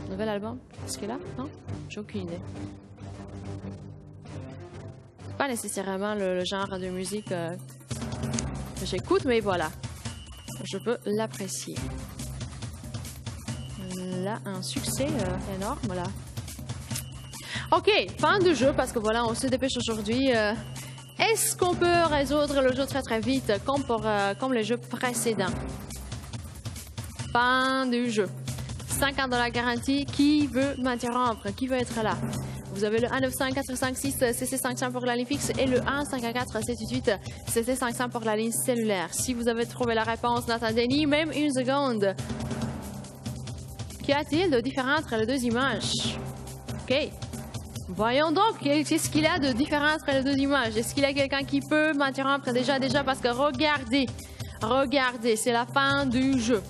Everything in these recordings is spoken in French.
Nouvel album? Est-ce qu'il est là? Non? J'ai aucune idée. C'est pas nécessairement le genre de musique que j'écoute, mais voilà. Je peux l'apprécier. Là, un succès énorme, là. Ok, fin du jeu, parce que voilà, on se dépêche aujourd'hui. Est-ce qu'on peut résoudre le jeu très très vite, comme les jeux précédents? Fin du jeu. 50 $ garantie. Qui veut m'interrompre? Qui veut être là? Vous avez le 195-456 CC500 pour la ligne fixe et le 154-788 CC500 pour la ligne cellulaire. Si vous avez trouvé la réponse, n'attendez ni même une seconde. Qu'y a-t-il de différent entre les deux images? Ok. Voyons donc, qu'est-ce qu'il y a de différent entre les deux images? Est-ce qu'il y a quelqu'un qui peut m'interrompre déjà parce que regardez, c'est la fin du jeu.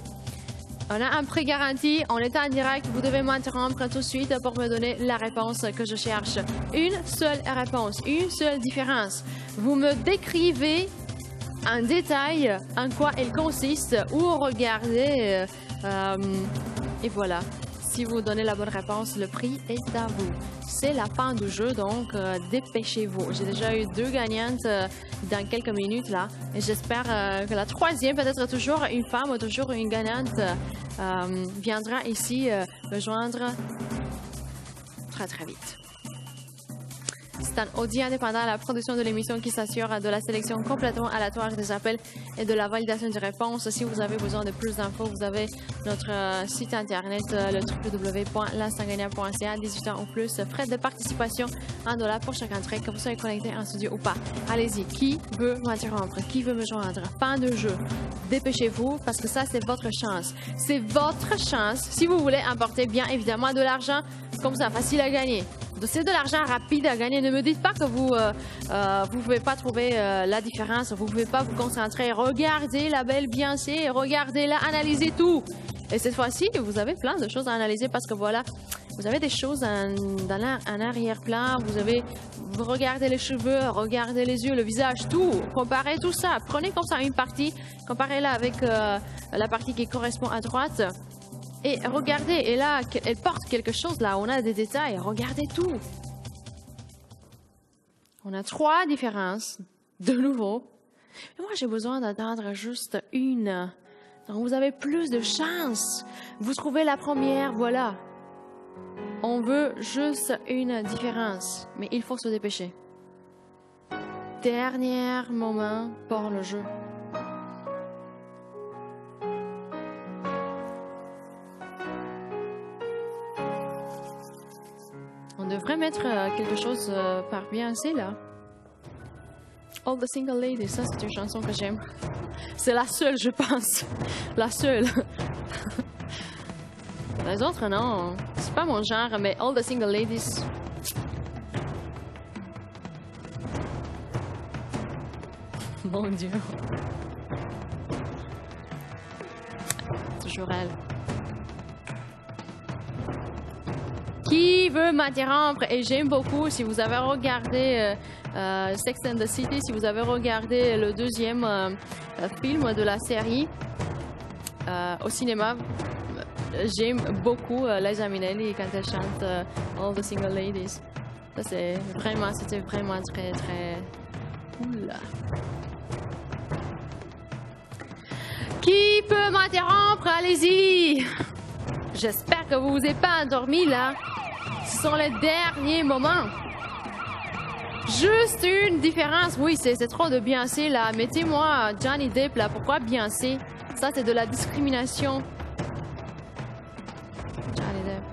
On a un prix garanti, on est en direct, vous devez m'interrompre tout de suite pour me donner la réponse que je cherche. Une seule réponse, une seule différence. Vous me décrivez en détail en quoi elle consiste ou regardez et voilà. Si vous donnez la bonne réponse, le prix est à vous. C'est la fin du jeu, donc dépêchez-vous. J'ai déjà eu 2 gagnantes dans quelques minutes là. Et j'espère que la troisième, peut-être toujours une femme ou toujours une gagnante, viendra ici me joindre très très vite. C'est un audit indépendant à la production de l'émission qui s'assure de la sélection complètement aléatoire des appels et de la validation des réponses. Si vous avez besoin de plus d'infos, vous avez notre site internet, le www.l'instangagnant.ca, 18 ans ou plus, frais de participation $1 pour chaque entrée, que vous soyez connecté en studio ou pas. Allez-y, qui veut m'interrompre? Qui veut me joindre? Fin de jeu. Dépêchez-vous parce que ça, c'est votre chance. C'est votre chance si vous voulez emporter bien évidemment de l'argent comme ça, facile à gagner. C'est de l'argent rapide à gagner. Ne me dites pas que vous ne pouvez pas trouver la différence. Vous ne pouvez pas vous concentrer. Regardez la belle Beyoncé, regardez-la, analysez tout. Et cette fois-ci, vous avez plein de choses à analyser parce que voilà, vous avez des choses en arrière-plan. Vous regardez les cheveux, regardez les yeux, le visage, tout. Comparez tout ça. Prenez comme ça une partie, comparez-la avec la partie qui correspond à droite. Et regardez, et là, elle porte quelque chose, là, on a des détails, regardez tout. On a 3 différences, de nouveau. Mais moi, j'ai besoin d'attendre juste une. Donc, vous avez plus de chance. Vous trouvez la première, voilà. On veut juste une différence, mais il faut se dépêcher. Dernier moment pour le jeu. On devrait mettre quelque chose par Beyoncé, là. All the Single Ladies, ça c'est une chanson que j'aime. C'est la seule, je pense. La seule. Les autres, non. C'est pas mon genre, mais All the Single Ladies. Mon Dieu. Toujours elle. Qui veut m'interrompre? Et j'aime beaucoup, si vous avez regardé Sex and the City, si vous avez regardé le deuxième film de la série au cinéma, j'aime beaucoup Liza Minnelli quand elle chante All the Single Ladies. Ça, c'était vraiment très, très cool. Qui peut m'interrompre? Allez-y! J'espère que vous vous êtes pas endormi là. Ce sont les derniers moments. Juste une différence. Oui, c'est trop de Beyoncé là. Mettez-moi Johnny Depp là. Pourquoi Beyoncé? Ça, c'est de la discrimination. Johnny Depp.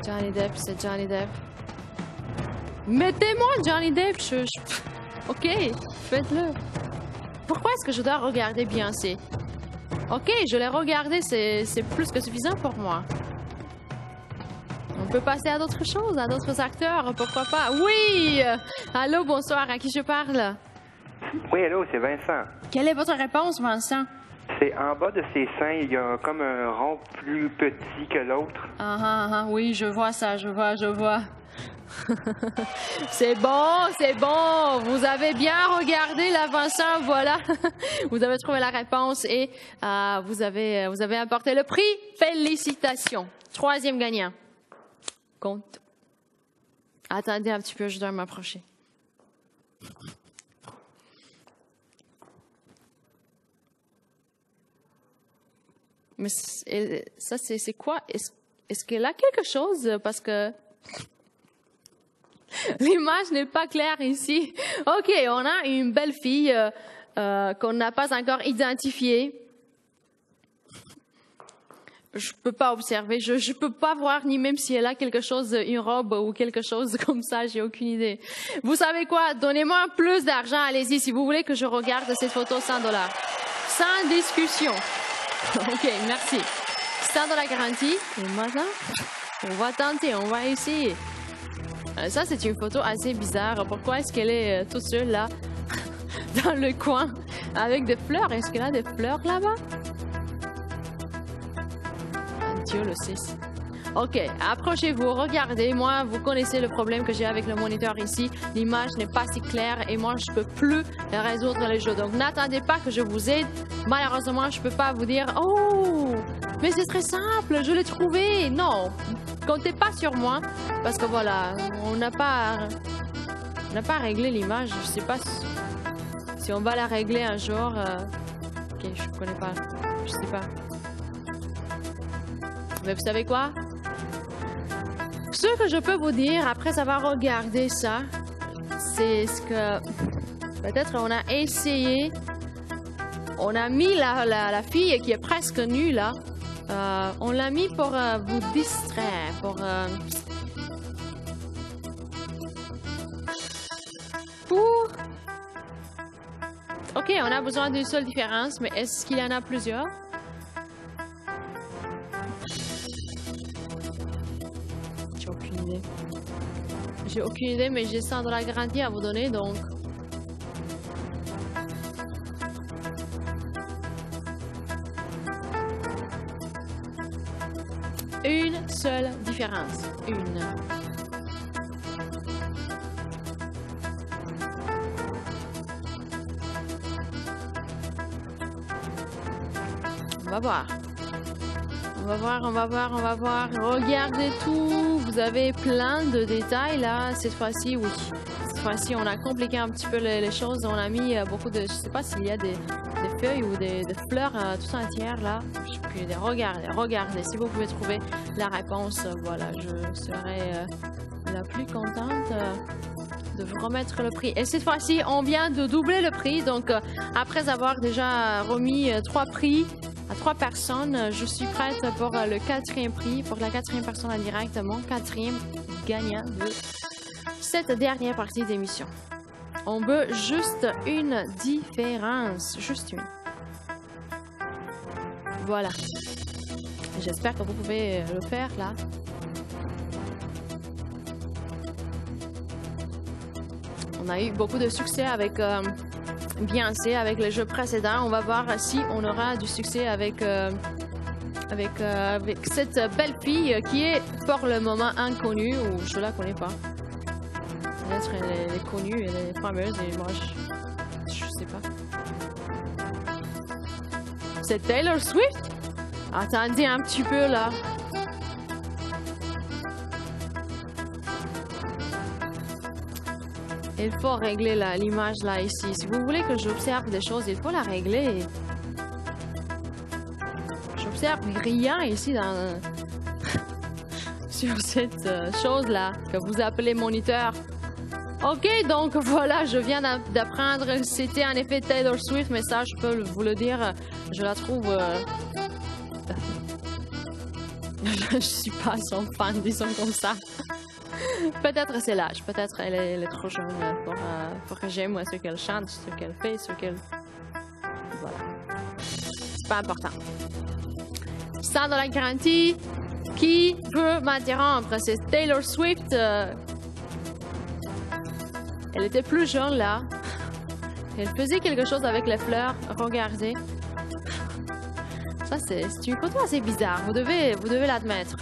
Johnny Depp, c'est Johnny Depp. Mettez-moi Johnny Depp. Ok, faites-le. Pourquoi est-ce que je dois regarder Beyoncé? Ok, je l'ai regardé, c'est plus que suffisant pour moi. On peut passer à d'autres choses, à d'autres acteurs, pourquoi pas? Oui! Allô, bonsoir, à qui je parle? Oui, allô, c'est Vincent. Quelle est votre réponse, Vincent? C'est en bas de ses seins, il y a comme un rond plus petit que l'autre. Oui, je vois ça, je vois. C'est bon. Vous avez bien regardé l'avanceur, voilà. Vous avez trouvé la réponse et vous avez apporté le prix. Félicitations. 3e gagnant. Compte. Attendez un petit peu, je dois m'approcher. Mais ça, c'est quoi? Est-ce qu'elle a quelque chose? Parce que l'image n'est pas claire ici. OK, on a une belle fille qu'on n'a pas encore identifiée. Je peux pas observer, je peux pas voir ni même si elle a quelque chose, une robe ou quelque chose comme ça, j'ai aucune idée. Vous savez quoi? Donnez-moi plus d'argent, allez-y, si vous voulez que je regarde cette photo, $100. Sans discussion. OK, merci. $100 garantie. Et maintenant, on va tenter, on va essayer. Ça, c'est une photo assez bizarre. Pourquoi est-ce qu'elle est toute seule là, dans le coin, avec des fleurs? Est-ce qu'elle a des fleurs là-bas? Dieu le 6. OK, approchez-vous, regardez. Moi, vous connaissez le problème que j'ai avec le moniteur ici. L'image n'est pas si claire et moi, je peux plus résoudre les jeux. Donc, n'attendez pas que je vous aide. Malheureusement, je peux pas vous dire « Oh, mais c'est très simple, je l'ai trouvé. » Non, comptez pas sur moi parce que voilà, on n'a pas réglé l'image. Je sais pas si on va la régler un jour. OK, je connais pas. Je sais pas. Mais vous savez quoi? Ce que je peux vous dire après avoir regardé ça, c'est ce que peut-être on a essayé, on a mis la fille qui est presque nue là, on l'a mis pour vous distraire, pour OK, on a besoin d'une seule différence, mais est-ce qu'il y en a plusieurs? J'ai aucune idée, mais j'ai $100 garantie à vous donner, donc... Une seule différence. Une. On va voir. On va voir. Regardez tout. Vous avez plein de détails là. Cette fois-ci, oui. Cette fois-ci, on a compliqué un petit peu les choses. On a mis beaucoup de... Je sais pas s'il y a des feuilles ou des fleurs tout entières là. Regardez. Si vous pouvez trouver la réponse, voilà, je serai la plus contente de vous remettre le prix. Et cette fois-ci, on vient de doubler le prix. Donc, après avoir déjà remis 3 prix à 3 personnes, je suis prête pour le 4e prix, pour la 4e personne en direct, mon 4e gagnant de cette dernière partie d'émission. On veut juste une différence, juste une. Voilà. J'espère que vous pouvez le faire là. On a eu beaucoup de succès avec Beyoncé, avec les jeux précédents. On va voir si on aura du succès avec cette belle fille qui est pour le moment inconnue, ou je la connais pas. Peut-être elle est connue, elle est fameuse et moi je sais pas. C'est Taylor Swift? Attendez un petit peu là. Il faut régler l'image là ici. Si vous voulez que j'observe des choses, il faut la régler. J'observe rien ici dans sur cette chose là que vous appelez moniteur. OK, donc voilà, je viens d'apprendre. C'était en effet Taylor Swift, mais ça, je peux vous le dire, je la trouve... je suis pas son fan, disons comme ça. Peut-être c'est l'âge, peut-être elle est trop jeune pour que j'aime ce qu'elle chante, ce qu'elle fait, ce qu'elle... Voilà. C'est pas important. $100 garantie. Qui veut m'interrompre? C'est Taylor Swift. Elle était plus jeune là. Elle faisait quelque chose avec les fleurs. Regardez. Ça, c'est une photo assez bizarre. Vous devez l'admettre.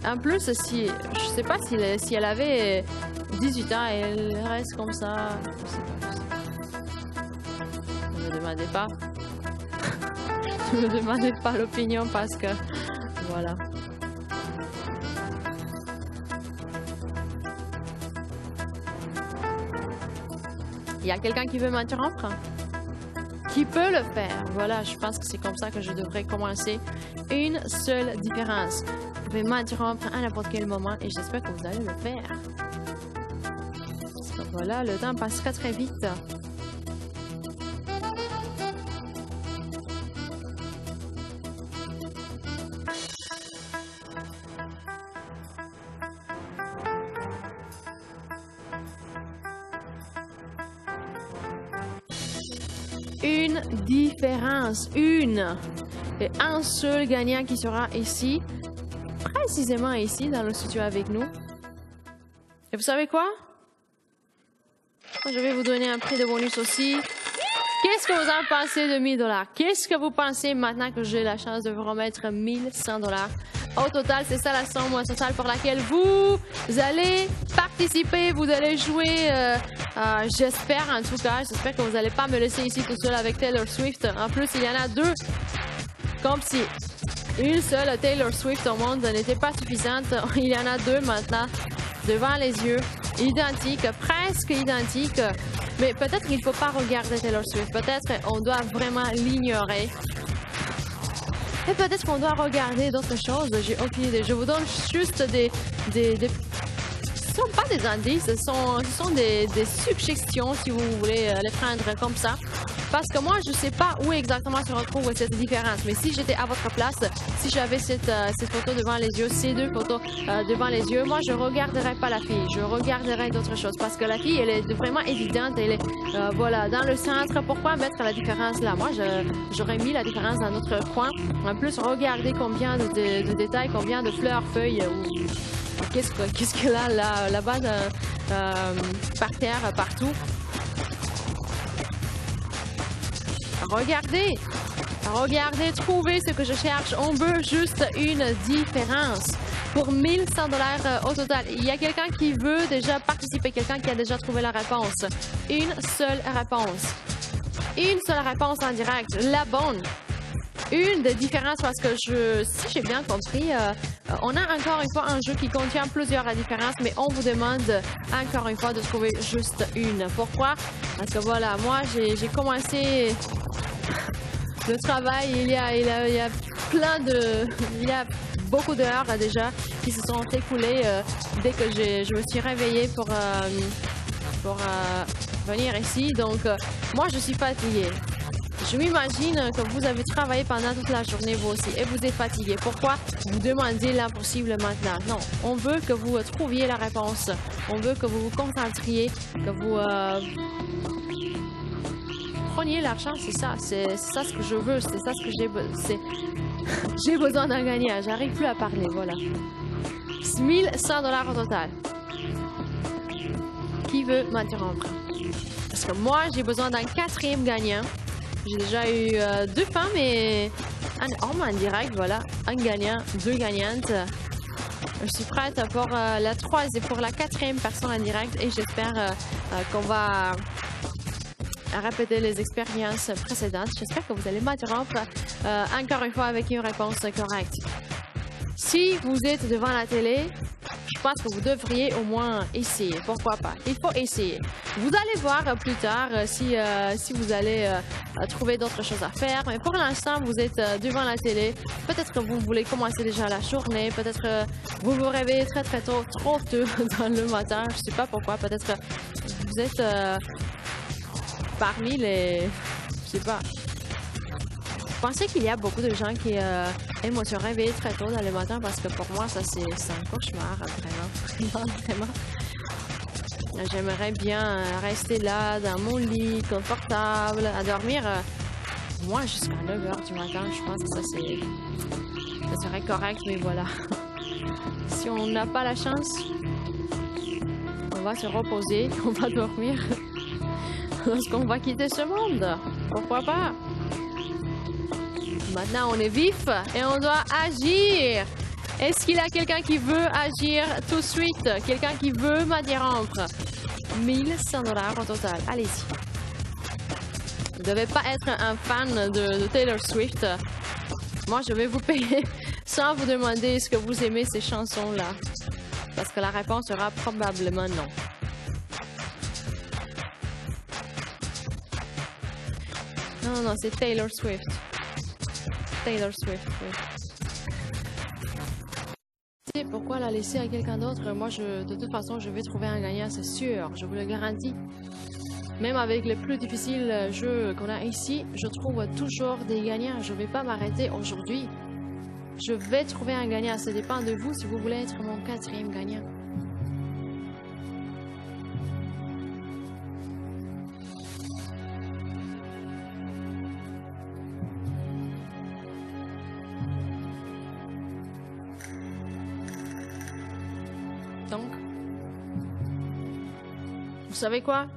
En plus, si je sais pas si elle avait 18 ans et elle reste comme ça. Je sais pas. Ne me demandez pas. Ne me demandez pas l'opinion parce que voilà. Il y a quelqu'un qui veut m'interrompre? Qui peut le faire? Voilà, je pense que c'est comme ça que je devrais commencer. Une seule différence. Vous pouvez m'interrompre à n'importe quel moment et j'espère que vous allez le faire. Parce que voilà, le temps passe très très vite. Une différence, une et un seul gagnant qui sera ici, précisément ici dans le studio avec nous. Et vous savez quoi? Je vais vous donner un prix de bonus aussi. Qu'est-ce que vous en pensez de 1000 $? Qu'est-ce que vous pensez maintenant que j'ai la chance de vous remettre 1100 $? Au total, c'est ça la somme totale pour laquelle vous allez participer, vous allez jouer. J'espère en tout cas, j'espère que vous n'allez pas me laisser ici tout seul avec Taylor Swift. En plus, il y en a deux. Comme si une seule Taylor Swift au monde n'était pas suffisante. Il y en a deux maintenant devant les yeux, identiques, presque identiques. Mais peut-être qu'il ne faut pas regarder Taylor Swift. Peut-être qu'on doit vraiment l'ignorer. Et peut-être qu'on doit regarder d'autres choses. J'ai aucune idée. Je vous donne juste des... Ce ne sont pas des indices, ce sont des suggestions si vous voulez les prendre comme ça. Parce que moi, je ne sais pas où exactement se retrouve cette différence. Mais si j'étais à votre place, si j'avais cette photo devant les yeux, ces deux photos devant les yeux, moi, je ne regarderais pas la fille. Je regarderais d'autres choses. Parce que la fille, elle est vraiment évidente. Elle est voilà, dans le centre. Pourquoi mettre la différence là? Moi, j'aurais mis la différence dans notre coin. En plus, regardez combien de détails, combien de fleurs, feuilles ou... Qu'est-ce que là-bas, par terre, partout. Regardez, trouvez ce que je cherche. On veut juste une différence. Pour 1100 $ au total. Il y a quelqu'un qui veut déjà participer, quelqu'un qui a déjà trouvé la réponse. Une seule réponse. Une seule réponse en direct, la bonne. Une des différences parce que si j'ai bien compris, on a encore une fois un jeu qui contient plusieurs différences, mais on vous demande encore une fois de trouver juste une. Pourquoi? Parce que voilà, moi j'ai commencé le travail, il y a beaucoup d'heures déjà qui se sont écoulées dès que je me suis réveillée pour venir ici. Donc moi je suis fatiguée. Je m'imagine que vous avez travaillé pendant toute la journée vous aussi et vous êtes fatigué. Pourquoi vous demandez l'impossible maintenant? Non, on veut que vous trouviez la réponse. On veut que vous vous concentriez, que vous preniez l'argent. C'est ça ce que je veux. C'est ça ce que j'ai besoin. J'ai besoin d'un gagnant. J'arrive plus à parler. Voilà. 1100 $ au total. Qui veut m'interrompre? Parce que moi, j'ai besoin d'un quatrième gagnant. J'ai déjà eu deux femmes et un homme en direct, voilà. Un gagnant, deux gagnantes. Je suis prête pour la quatrième personne en direct et j'espère qu'on va répéter les expériences précédentes. J'espère que vous allez m'interrompre encore une fois avec une réponse correcte. Si vous êtes devant la télé, je pense que vous devriez au moins essayer. Pourquoi pas? Il faut essayer. Vous allez voir plus tard si vous allez trouver d'autres choses à faire. Mais pour l'instant, vous êtes devant la télé. Peut-être que vous voulez commencer déjà la journée. Peut-être que vous vous réveillez très très tôt, trop tôt dans le matin. Je ne sais pas pourquoi. Peut-être que vous êtes parmi les... Je sais pas. Je pensais qu'il y a beaucoup de gens qui aiment se réveiller très tôt dans le matin parce que pour moi, ça c'est un cauchemar, vraiment. J'aimerais bien rester là, dans mon lit, confortable, à dormir, moi, jusqu'à 9 h du matin. Je pense que ça serait correct, mais voilà. Si on n'a pas la chance, on va se reposer, on va dormir. Lorsqu'on va quitter ce monde, pourquoi pas? Maintenant, on est vif et on doit agir. Est-ce qu'il y a quelqu'un qui veut agir tout de suite? Quelqu'un qui veut m'interrompre? 1100 $ au total. Allez-y. Vous ne devez pas être un fan de Taylor Swift. Moi, je vais vous payer sans vous demander est-ce que vous aimez ces chansons-là. Parce que la réponse sera probablement non. Non, non, c'est Taylor Swift. Taylor Swift, oui. Pourquoi la laisser à quelqu'un d'autre? Moi, de toute façon, je vais trouver un gagnant, c'est sûr. Je vous le garantis. Même avec les plus difficiles jeux qu'on a ici, je trouve toujours des gagnants. Je ne vais pas m'arrêter aujourd'hui. Je vais trouver un gagnant. Ça dépend de vous si vous voulez être mon 4e gagnant. Donc, vous savez quoi?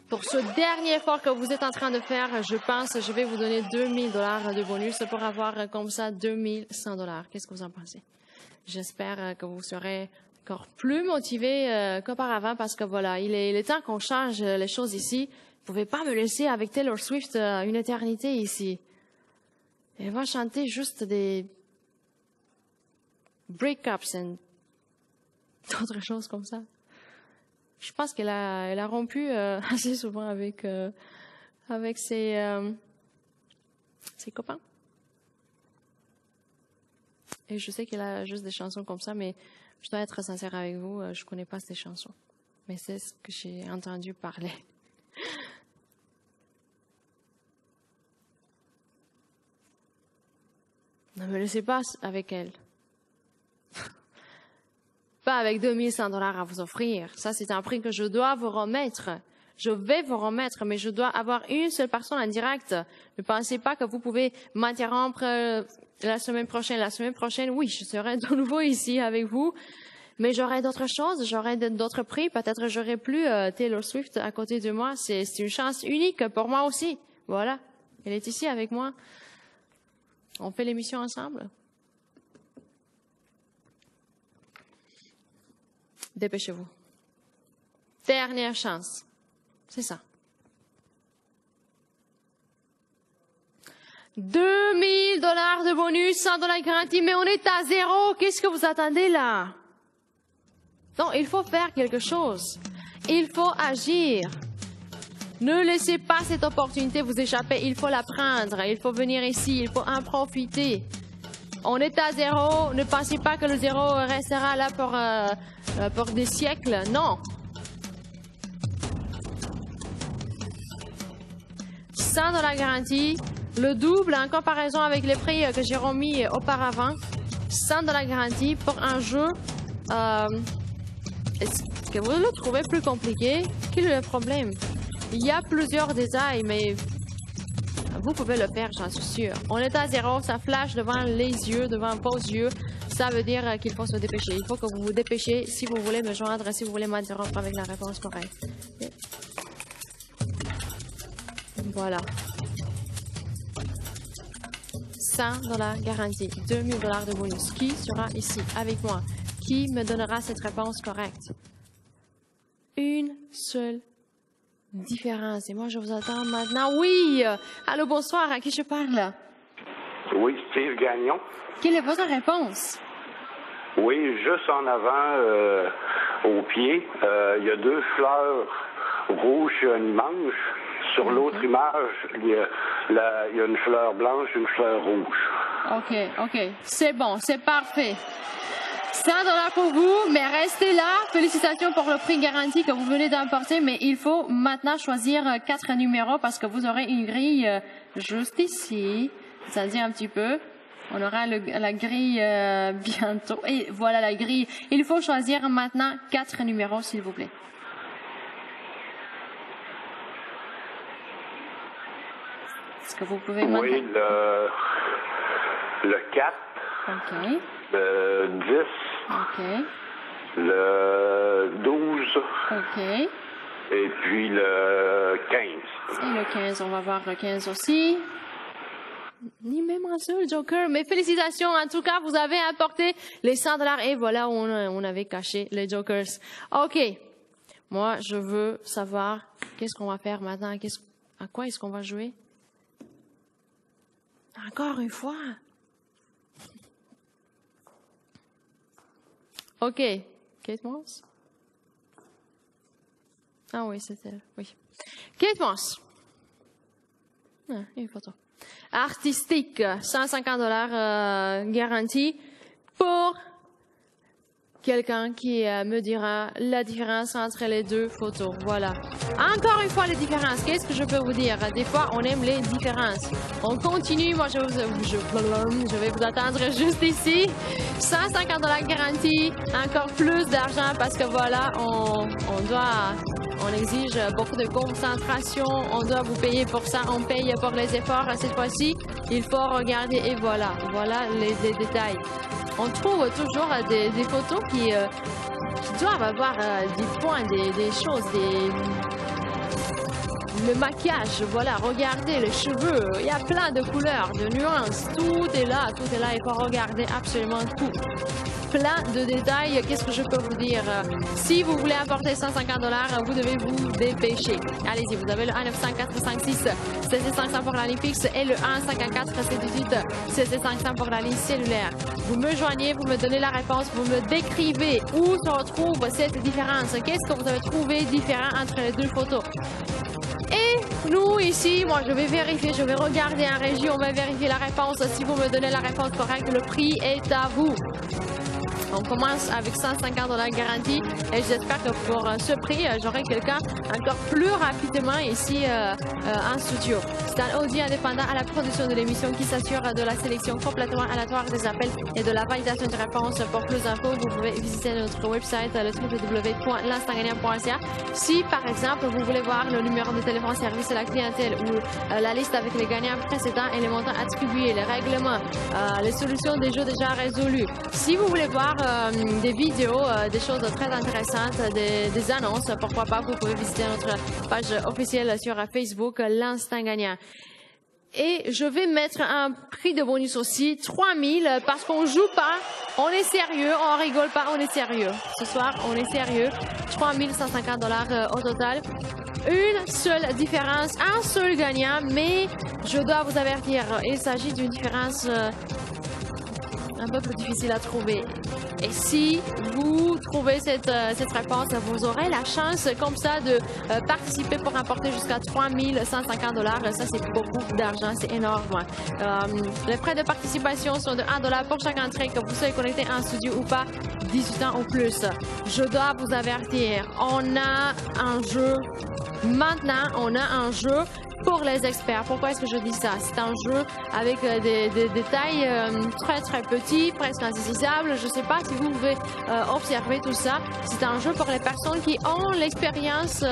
Pour ce dernier effort que vous êtes en train de faire, je pense que je vais vous donner 2000 $ de bonus pour avoir comme ça 2100 $. Qu'est-ce que vous en pensez? J'espère que vous serez encore plus motivés qu'auparavant parce que voilà, il est temps qu'on change les choses ici. Vous ne pouvez pas me laisser avec Taylor Swift une éternité ici. Elle va chanter juste des breakups et d'autres choses comme ça. Je pense qu'elle a rompu assez souvent avec ses copains. Et je sais qu'elle a juste des chansons comme ça, mais je dois être sincère avec vous, je connais pas ces chansons. Mais c'est ce que j'ai entendu parler. Ne me laissez pas avec elle. Pas avec 2100 $ à vous offrir. Ça, c'est un prix que je dois vous remettre. Je vais vous remettre, mais je dois avoir une seule personne en direct. Ne pensez pas que vous pouvez m'interrompre la semaine prochaine. La semaine prochaine, oui, je serai de nouveau ici avec vous. Mais j'aurai d'autres choses, j'aurai d'autres prix. Peut-être j'aurai plus Taylor Swift à côté de moi. C'est une chance unique pour moi aussi. Voilà. Elle est ici avec moi. On fait l'émission ensemble. Dépêchez-vous. Dernière chance. C'est ça. 2000 $ de bonus, 100 $ garantie, mais on est à 0. Qu'est-ce que vous attendez là? Non, il faut faire quelque chose. Il faut agir. Ne laissez pas cette opportunité vous échapper. Il faut la prendre. Il faut venir ici. Il faut en profiter. On est à 0. Ne pensez pas que le 0 restera là pour des siècles. Non. 100 $ garantie. Le double en comparaison avec les prix que j'ai remis auparavant. 100 $ garantie pour un jeu. Est-ce que vous le trouvez plus compliqué? Quel est le problème? Il y a plusieurs détails, mais vous pouvez le faire, j'en suis sûre. On est à 0, ça flash devant les yeux, devant vos yeux. Ça veut dire qu'il faut se dépêcher. Il faut que vous vous dépêchez si vous voulez me joindre, si vous voulez m'interrompre avec la réponse correcte. Okay. Voilà. 100 $ garantie, 2000 $ de bonus. Qui sera ici avec moi? Qui me donnera cette réponse correcte? Une seule différence. Et moi, je vous attends maintenant. Oui! Allô, bonsoir. À qui je parle? Oui, Steve Gagnon. Quelle est votre réponse? Oui, juste en avant, au pied, il y a 2 fleurs rouges et une manche. Sur l'autre image, il y a une fleur blanche et une fleur rouge. OK. C'est bon, c'est parfait. 100 $ pour vous, mais restez là. Félicitations pour le prix garanti que vous venez d'emporter, mais il faut maintenant choisir 4 numéros parce que vous aurez une grille juste ici. Ça dit un petit peu. On aura la grille bientôt. Et voilà la grille. Il faut choisir maintenant 4 numéros, s'il vous plaît. Est-ce que vous pouvez maintenant... Oui, le 4. OK. Le 10. OK. Le 12. OK. Et puis le 15. Et le 15, on va voir le 15 aussi. Ni même un seul joker. Mais félicitations, en tout cas, vous avez apporté les 100 $ et voilà, on avait caché les jokers. OK. Moi, je veux savoir qu'est-ce qu'on va faire maintenant. À quoi est-ce qu'on va jouer? Encore une fois. OK. Kate Moss? Ah oui, c'est elle. Oui. Kate Moss. Ah, une photo. Artistique, 150 $ garantie pour quelqu'un qui me dira la différence entre les deux photos. Voilà. Encore une fois, les différences. Qu'est-ce que je peux vous dire? Des fois, on aime les différences. On continue. Moi, je vais vous attendre juste ici. 150 $ garantie. Encore plus d'argent parce que voilà, on exige beaucoup de concentration. On doit vous payer pour ça. On paye pour les efforts. Cette fois-ci, il faut regarder et voilà. Voilà les détails. On trouve toujours des photos qui doivent avoir des points, des choses, le maquillage, voilà, regardez les cheveux, il y a plein de couleurs, de nuances, tout est là, il faut regarder absolument tout. Plein de détails, qu'est-ce que je peux vous dire? Si vous voulez apporter 150 $, vous devez vous dépêcher. Allez-y, vous avez le 1-900-456 CC500 pour la ligne fixe et le 1-514-718 CC500 pour la ligne cellulaire. Vous me joignez, vous me donnez la réponse, vous me décrivez où se retrouve cette différence. Qu'est-ce que vous avez trouvé différent entre les deux photos? Et nous, ici, moi, je vais vérifier, je vais regarder en régie, on va vérifier la réponse. Si vous me donnez la réponse correcte, le prix est à vous. On commence avec 150 $ garantie et j'espère que pour ce prix, j'aurai quelqu'un encore plus rapidement ici en studio. C'est un audio indépendant à la production de l'émission qui s'assure de la sélection complètement aléatoire des appels et de la validation des réponses. Pour plus d'infos, vous pouvez visiter notre website le www.l'instantgagnant.ca. Si par exemple, vous voulez voir le numéro de téléphone service à la clientèle ou la liste avec les gagnants précédents et les montants attribués, les règlements, les solutions des jeux déjà résolus. Si vous voulez voir des vidéos, des choses très intéressantes, des annonces, pourquoi pas, vous pouvez visiter notre page officielle sur Facebook, l'Instant Gagnant. Et je vais mettre un prix de bonus aussi, 3000, parce qu'on joue pas, on est sérieux, on rigole pas, on est sérieux. Ce soir, on est sérieux, 3150 $ au total. Une seule différence, un seul gagnant, mais je dois vous avertir, il s'agit d'une différence un peu plus difficile à trouver. Et si vous trouvez cette réponse, vous aurez la chance comme ça de participer pour remporter jusqu'à 3150 $. Ça, c'est beaucoup d'argent, c'est énorme. Les frais de participation sont de 1 $ pour chaque entrée, que vous soyez connecté en studio ou pas, 18 ans ou plus. Je dois vous avertir, on a un jeu. Maintenant, on a un jeu pour les experts. Pourquoi est-ce que je dis ça? C'est un jeu avec des détails très très petits, presque insaisissables. Je ne sais pas si vous pouvez observer tout ça. C'est un jeu pour les personnes qui ont l'expérience,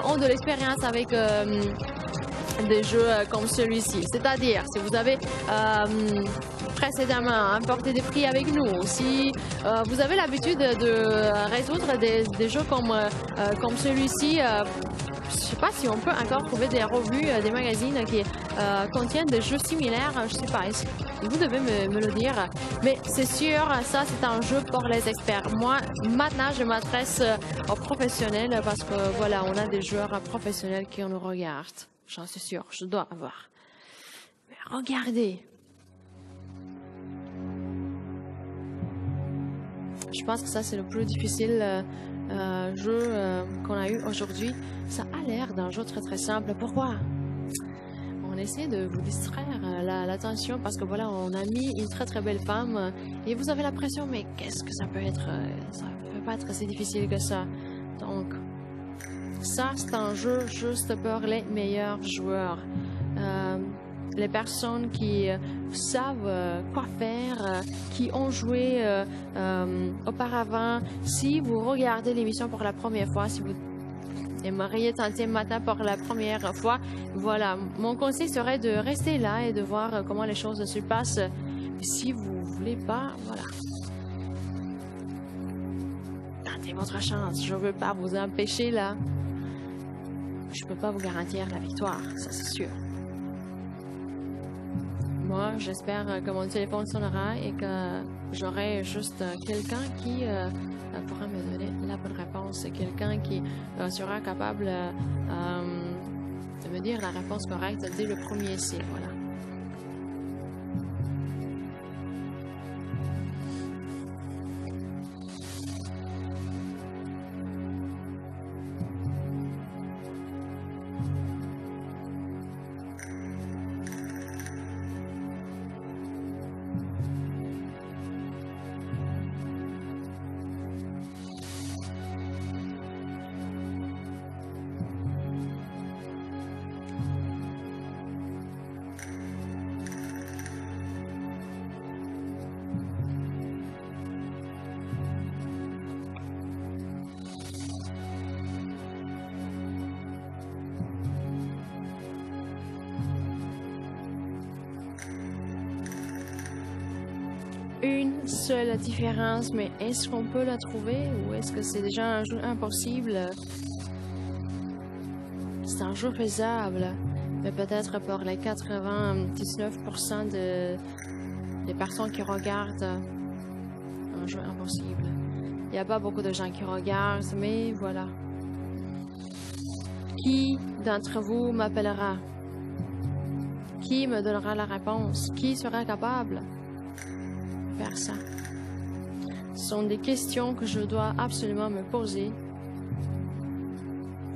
ont de l'expérience avec des jeux comme celui-ci. C'est-à-dire, si vous avez précédemment importé des prix avec nous, si vous avez l'habitude de résoudre des jeux comme celui-ci, je ne sais pas si on peut encore trouver des revues, des magazines qui contiennent des jeux similaires. Je ne sais pas, vous devez me le dire. Mais c'est sûr, ça c'est un jeu pour les experts. Moi, maintenant, je m'adresse aux professionnels parce que voilà, on a des joueurs professionnels qui nous regardent. J'en suis sûre, je dois avoir. Mais regardez. Je pense que ça c'est le plus difficile jeu qu'on a eu aujourd'hui. Ça a l'air d'un jeu très très simple. Pourquoi? On essaie de vous distraire l'attention parce que voilà, on a mis une très très belle femme et vous avez l'impression, mais qu'est-ce que ça peut être? Ça peut pas être si difficile que ça. Donc, ça c'est un jeu juste pour les meilleurs joueurs. Les personnes qui savent quoi faire, qui ont joué auparavant. Si vous regardez l'émission pour la première fois, si vous aimeriez tenter matin pour la première fois, voilà, mon conseil serait de rester là et de voir comment les choses se passent. Mais si vous voulez pas, voilà. Tentez votre chance. Je veux pas vous empêcher là. Je peux pas vous garantir la victoire, ça c'est sûr. Moi, j'espère que mon téléphone sonnera et que j'aurai juste quelqu'un qui pourra me donner la bonne réponse. Quelqu'un qui sera capable de me dire la réponse correcte dès le premier essai. Voilà. Une seule différence, mais est-ce qu'on peut la trouver ou est-ce que c'est déjà un jeu impossible? C'est un jeu faisable, mais peut-être pour les 99% des personnes qui regardent, un jeu impossible. Il n'y a pas beaucoup de gens qui regardent, mais voilà. Qui d'entre vous m'appellera? Qui me donnera la réponse? Qui sera capable? Faire ça. Ce sont des questions que je dois absolument me poser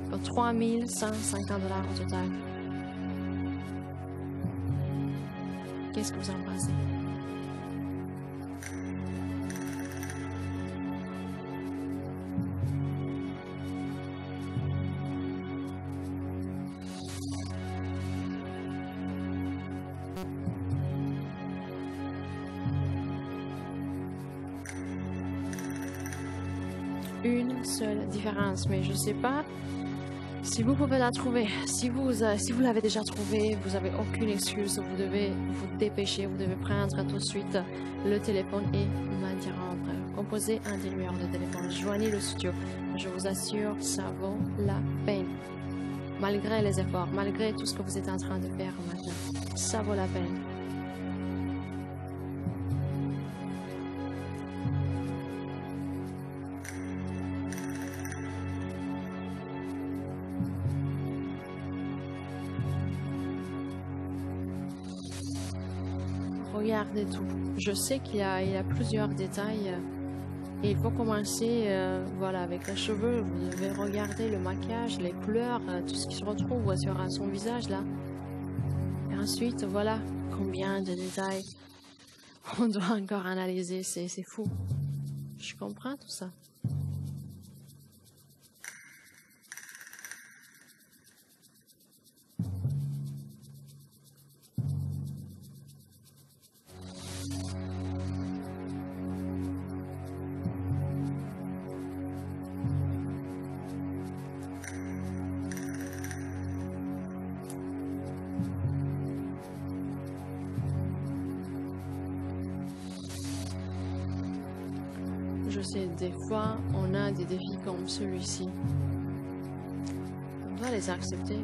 pour 3150 $ au total. Qu'est-ce que vous en pensez? Une seule différence, mais je sais pas si vous pouvez la trouver. Si vous l'avez déjà trouvée, vous avez aucune excuse. Vous devez vous dépêcher, vous devez prendre tout de suite le téléphone et m'interrompre. Composez un des numéros de téléphone, joignez le studio. Je vous assure, ça vaut la peine. Malgré les efforts, malgré tout ce que vous êtes en train de faire maintenant, ça vaut la peine. Regardez tout. Je sais qu'il y a plusieurs détails et il faut commencer voilà, avec les cheveux. Vous devez regarder le maquillage, les couleurs, tout ce qui se retrouve sur son visage là. Et ensuite, voilà combien de détails on doit encore analyser. C'est fou. Je comprends tout ça. Je sais, des fois, on a des défis comme celui-ci. On doit les accepter.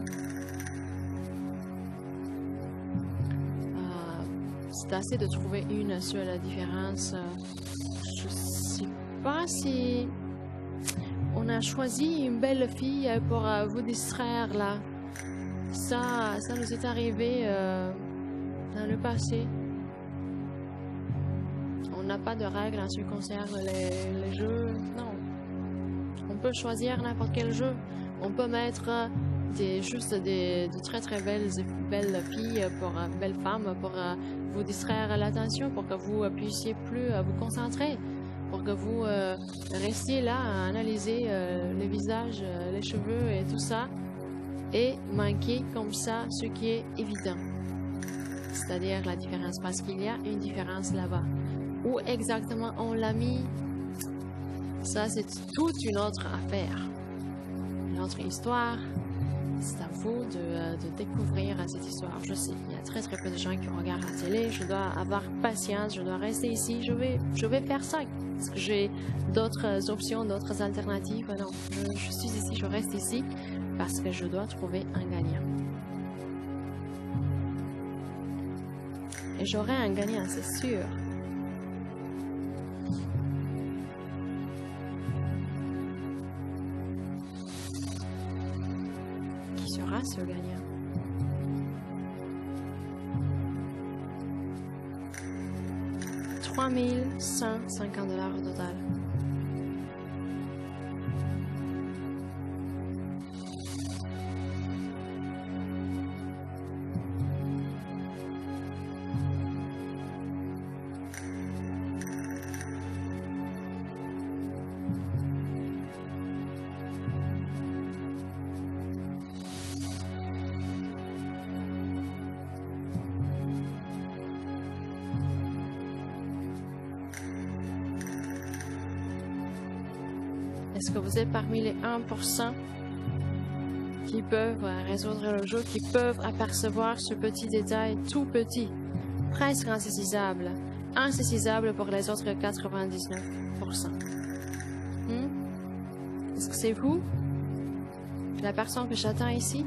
C'est assez de trouver une seule différence. Je sais pas si on a choisi une belle fille pour vous distraire là. Ça nous est arrivé dans le passé. On n'a pas de règles en ce qui concerne les jeux. Non. On peut choisir n'importe quel jeu. On peut mettre juste de très très belles filles, belles femmes pour vous distraire l'attention, pour que vous puissiez plus vous concentrer, pour que vous restiez là à analyser le visage, les cheveux et tout ça, et manquer comme ça ce qui est évident. C'est-à-dire la différence, parce qu'il y a une différence là-bas. Où exactement on l'a mis, ça c'est toute une autre affaire, une autre histoire. C'est à vous de découvrir cette histoire. Je sais, il y a très très peu de gens qui regardent la télé. Je dois avoir patience, je dois rester ici. Je vais faire ça. Est-ce que j'ai d'autres options, d'autres alternatives? Non, je suis ici, je reste ici parce que je dois trouver un gagnant. Et j'aurai un gagnant, c'est sûr. Qui sera ce gagnant? $3 150 au total. Est-ce que vous êtes parmi les 1% qui peuvent résoudre le jeu, qui peuvent apercevoir ce petit détail tout petit, presque insaisissable, insaisissable pour les autres 99%? Est-ce que c'est vous, la personne que j'attends ici?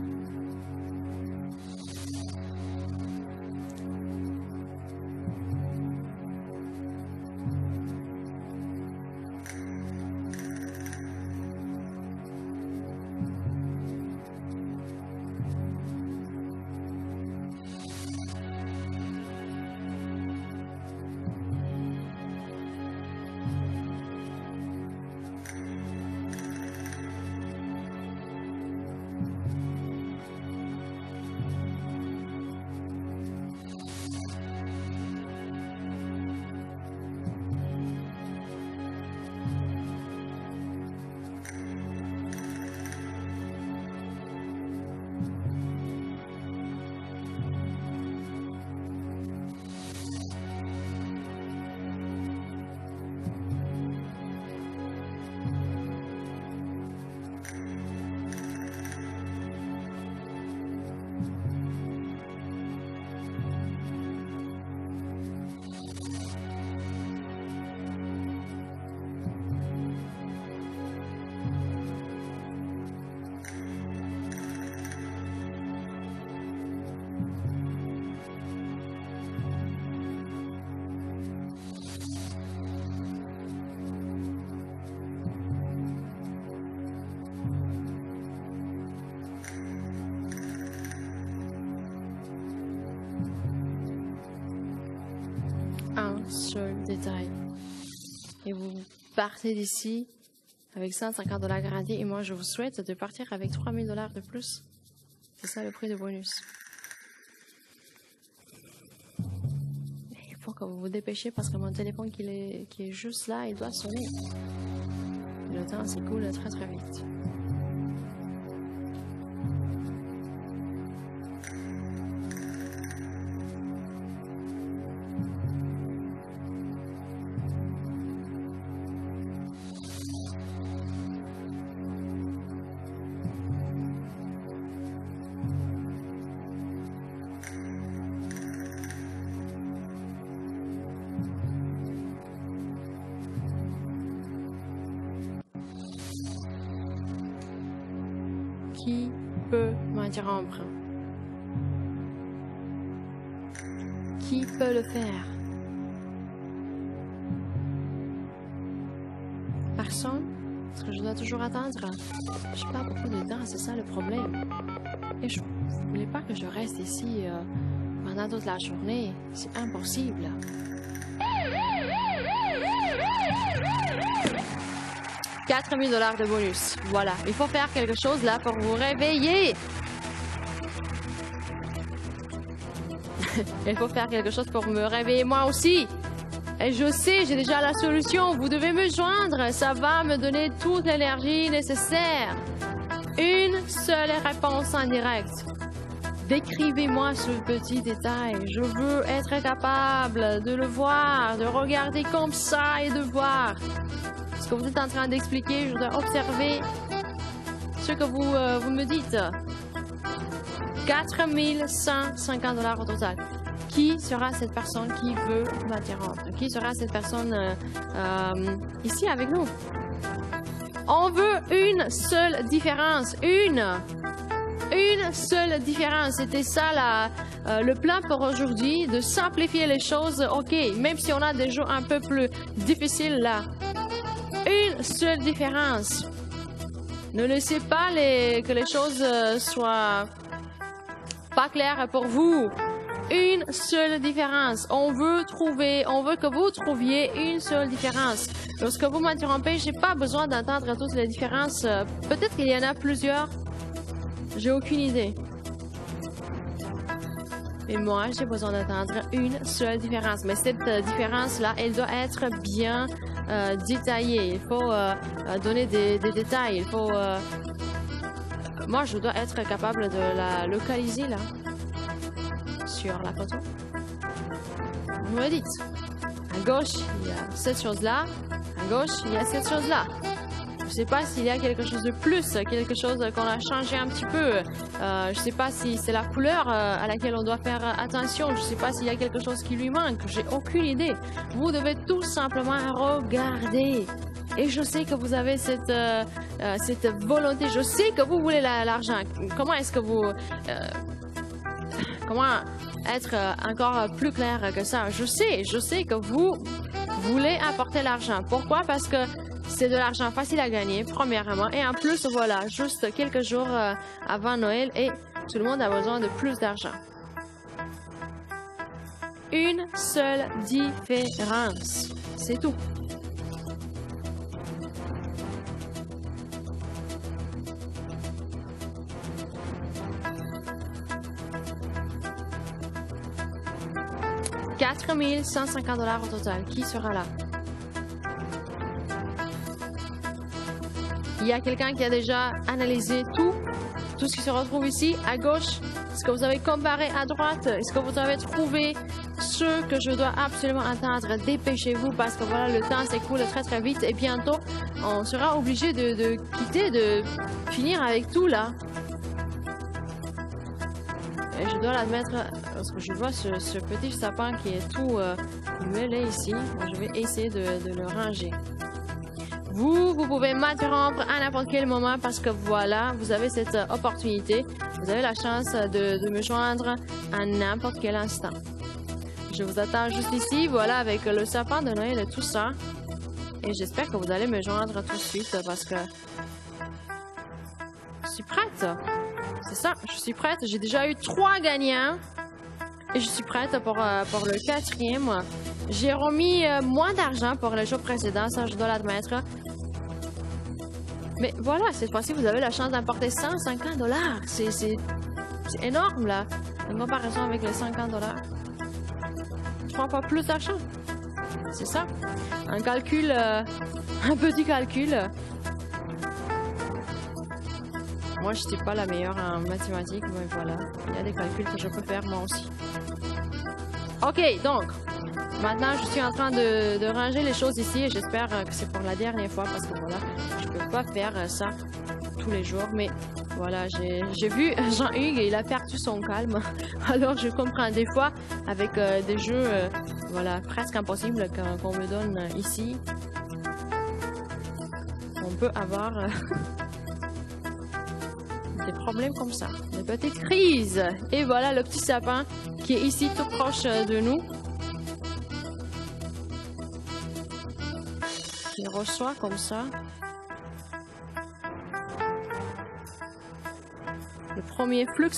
Seul détail. Et vous partez d'ici avec $150 garantis et moi je vous souhaite de partir avec $3000 de plus. C'est ça le prix de bonus. Et il faut que vous vous dépêchez parce que mon téléphone qui est juste là, il doit sonner. Et le temps s'écoule très très vite. Qui peut m'interrompre? Qui peut le faire? Personne? Est-ce que je dois toujours attendre? Je n'ai pas beaucoup de temps, c'est ça le problème. Et je ne voulais pas que je reste ici pendant toute la journée. C'est impossible. $4000 de bonus. Voilà, il faut faire quelque chose là pour vous réveiller. Il faut faire quelque chose pour me réveiller moi aussi. Et je sais, j'ai déjà la solution. Vous devez me joindre. Ça va me donner toute l'énergie nécessaire. Une seule réponse en direct. Décrivez-moi ce petit détail. Je veux être capable de le voir, de regarder comme ça et de voir. Ce que vous êtes en train d'expliquer, je dois observer ce que vous me dites. $4150 au total. Qui sera cette personne qui veut m'interrompre? Qui sera cette personne ici avec nous? On veut une seule différence. Une seule différence. C'était ça le plan pour aujourd'hui, de simplifier les choses. OK, même si on a des jeux un peu plus difficiles là. Une seule différence. Ne laissez pas que les choses soient pas claires pour vous. Une seule différence. On veut que vous trouviez une seule différence. Lorsque vous m'interrompez, j'ai pas besoin d'entendre toutes les différences. Peut-être qu'il y en a plusieurs. J'ai aucune idée. Mais moi, j'ai besoin d'entendre une seule différence. Mais cette différence-là, elle doit être bien détaillée. Il faut donner des détails. Il faut... Moi, je dois être capable de la localiser, là. Sur la photo. Vous me dites. À gauche, il y a cette chose-là. À gauche, il y a cette chose-là. Je ne sais pas s'il y a quelque chose de plus, quelque chose qu'on a changé un petit peu. Je ne sais pas si c'est la couleur à laquelle on doit faire attention. Je ne sais pas s'il y a quelque chose qui lui manque. J'ai aucune idée. Vous devez tout simplement regarder. Et je sais que vous avez cette volonté. Je sais que vous voulez l'argent. Comment est-ce que vous... comment être encore plus clair que ça? Je sais que vous voulez apporter l'argent. Pourquoi? Parce que c'est de l'argent facile à gagner, premièrement. Et en plus, voilà, juste quelques jours avant Noël et tout le monde a besoin de plus d'argent. Une seule différence. C'est tout. $4 150 au total. Qui sera là? Il y a quelqu'un qui a déjà analysé tout ce qui se retrouve ici, à gauche. Est-ce que vous avez comparé à droite? Est-ce que vous avez trouvé ce que je dois absolument attendre? Dépêchez-vous parce que voilà, le temps s'écoule très très vite et bientôt, on sera obligé de quitter, de finir avec tout là. Et je dois l'admettre, parce que je vois ce petit sapin qui est tout mêlé ici. Moi, je vais essayer de le ranger. Vous pouvez m'interrompre à n'importe quel moment parce que voilà, vous avez cette opportunité. Vous avez la chance de me joindre à n'importe quel instant. Je vous attends juste ici, voilà, avec le sapin de Noël et tout ça. Et j'espère que vous allez me joindre tout de suite parce que je suis prête. C'est ça, je suis prête. J'ai déjà eu 3 gagnants. Et je suis prête pour le 4e. J'ai remis moins d'argent pour le jour précédent, ça je dois l'admettre. Mais voilà, cette fois-ci, vous avez la chance d'emporter $150. C'est énorme, là. En comparaison avec les $50. 3 fois plus d'argent. C'est ça. Un calcul, un petit calcul. Moi, je ne suis pas la meilleure en mathématiques, mais voilà. Il y a des calculs que je peux faire moi aussi. Ok, donc, maintenant, je suis en train de ranger les choses ici et j'espère que c'est pour la dernière fois parce que voilà, je peux pas faire ça tous les jours. Mais voilà, j'ai vu Jean-Hugues et il a perdu son calme. Alors, je comprends des fois avec des jeux, voilà, presque impossibles qu'on me donne ici. On peut avoir... des problèmes comme ça, des petites crises. Et voilà le petit sapin qui est ici tout proche de nous. Qui reçoit comme ça. Le premier flux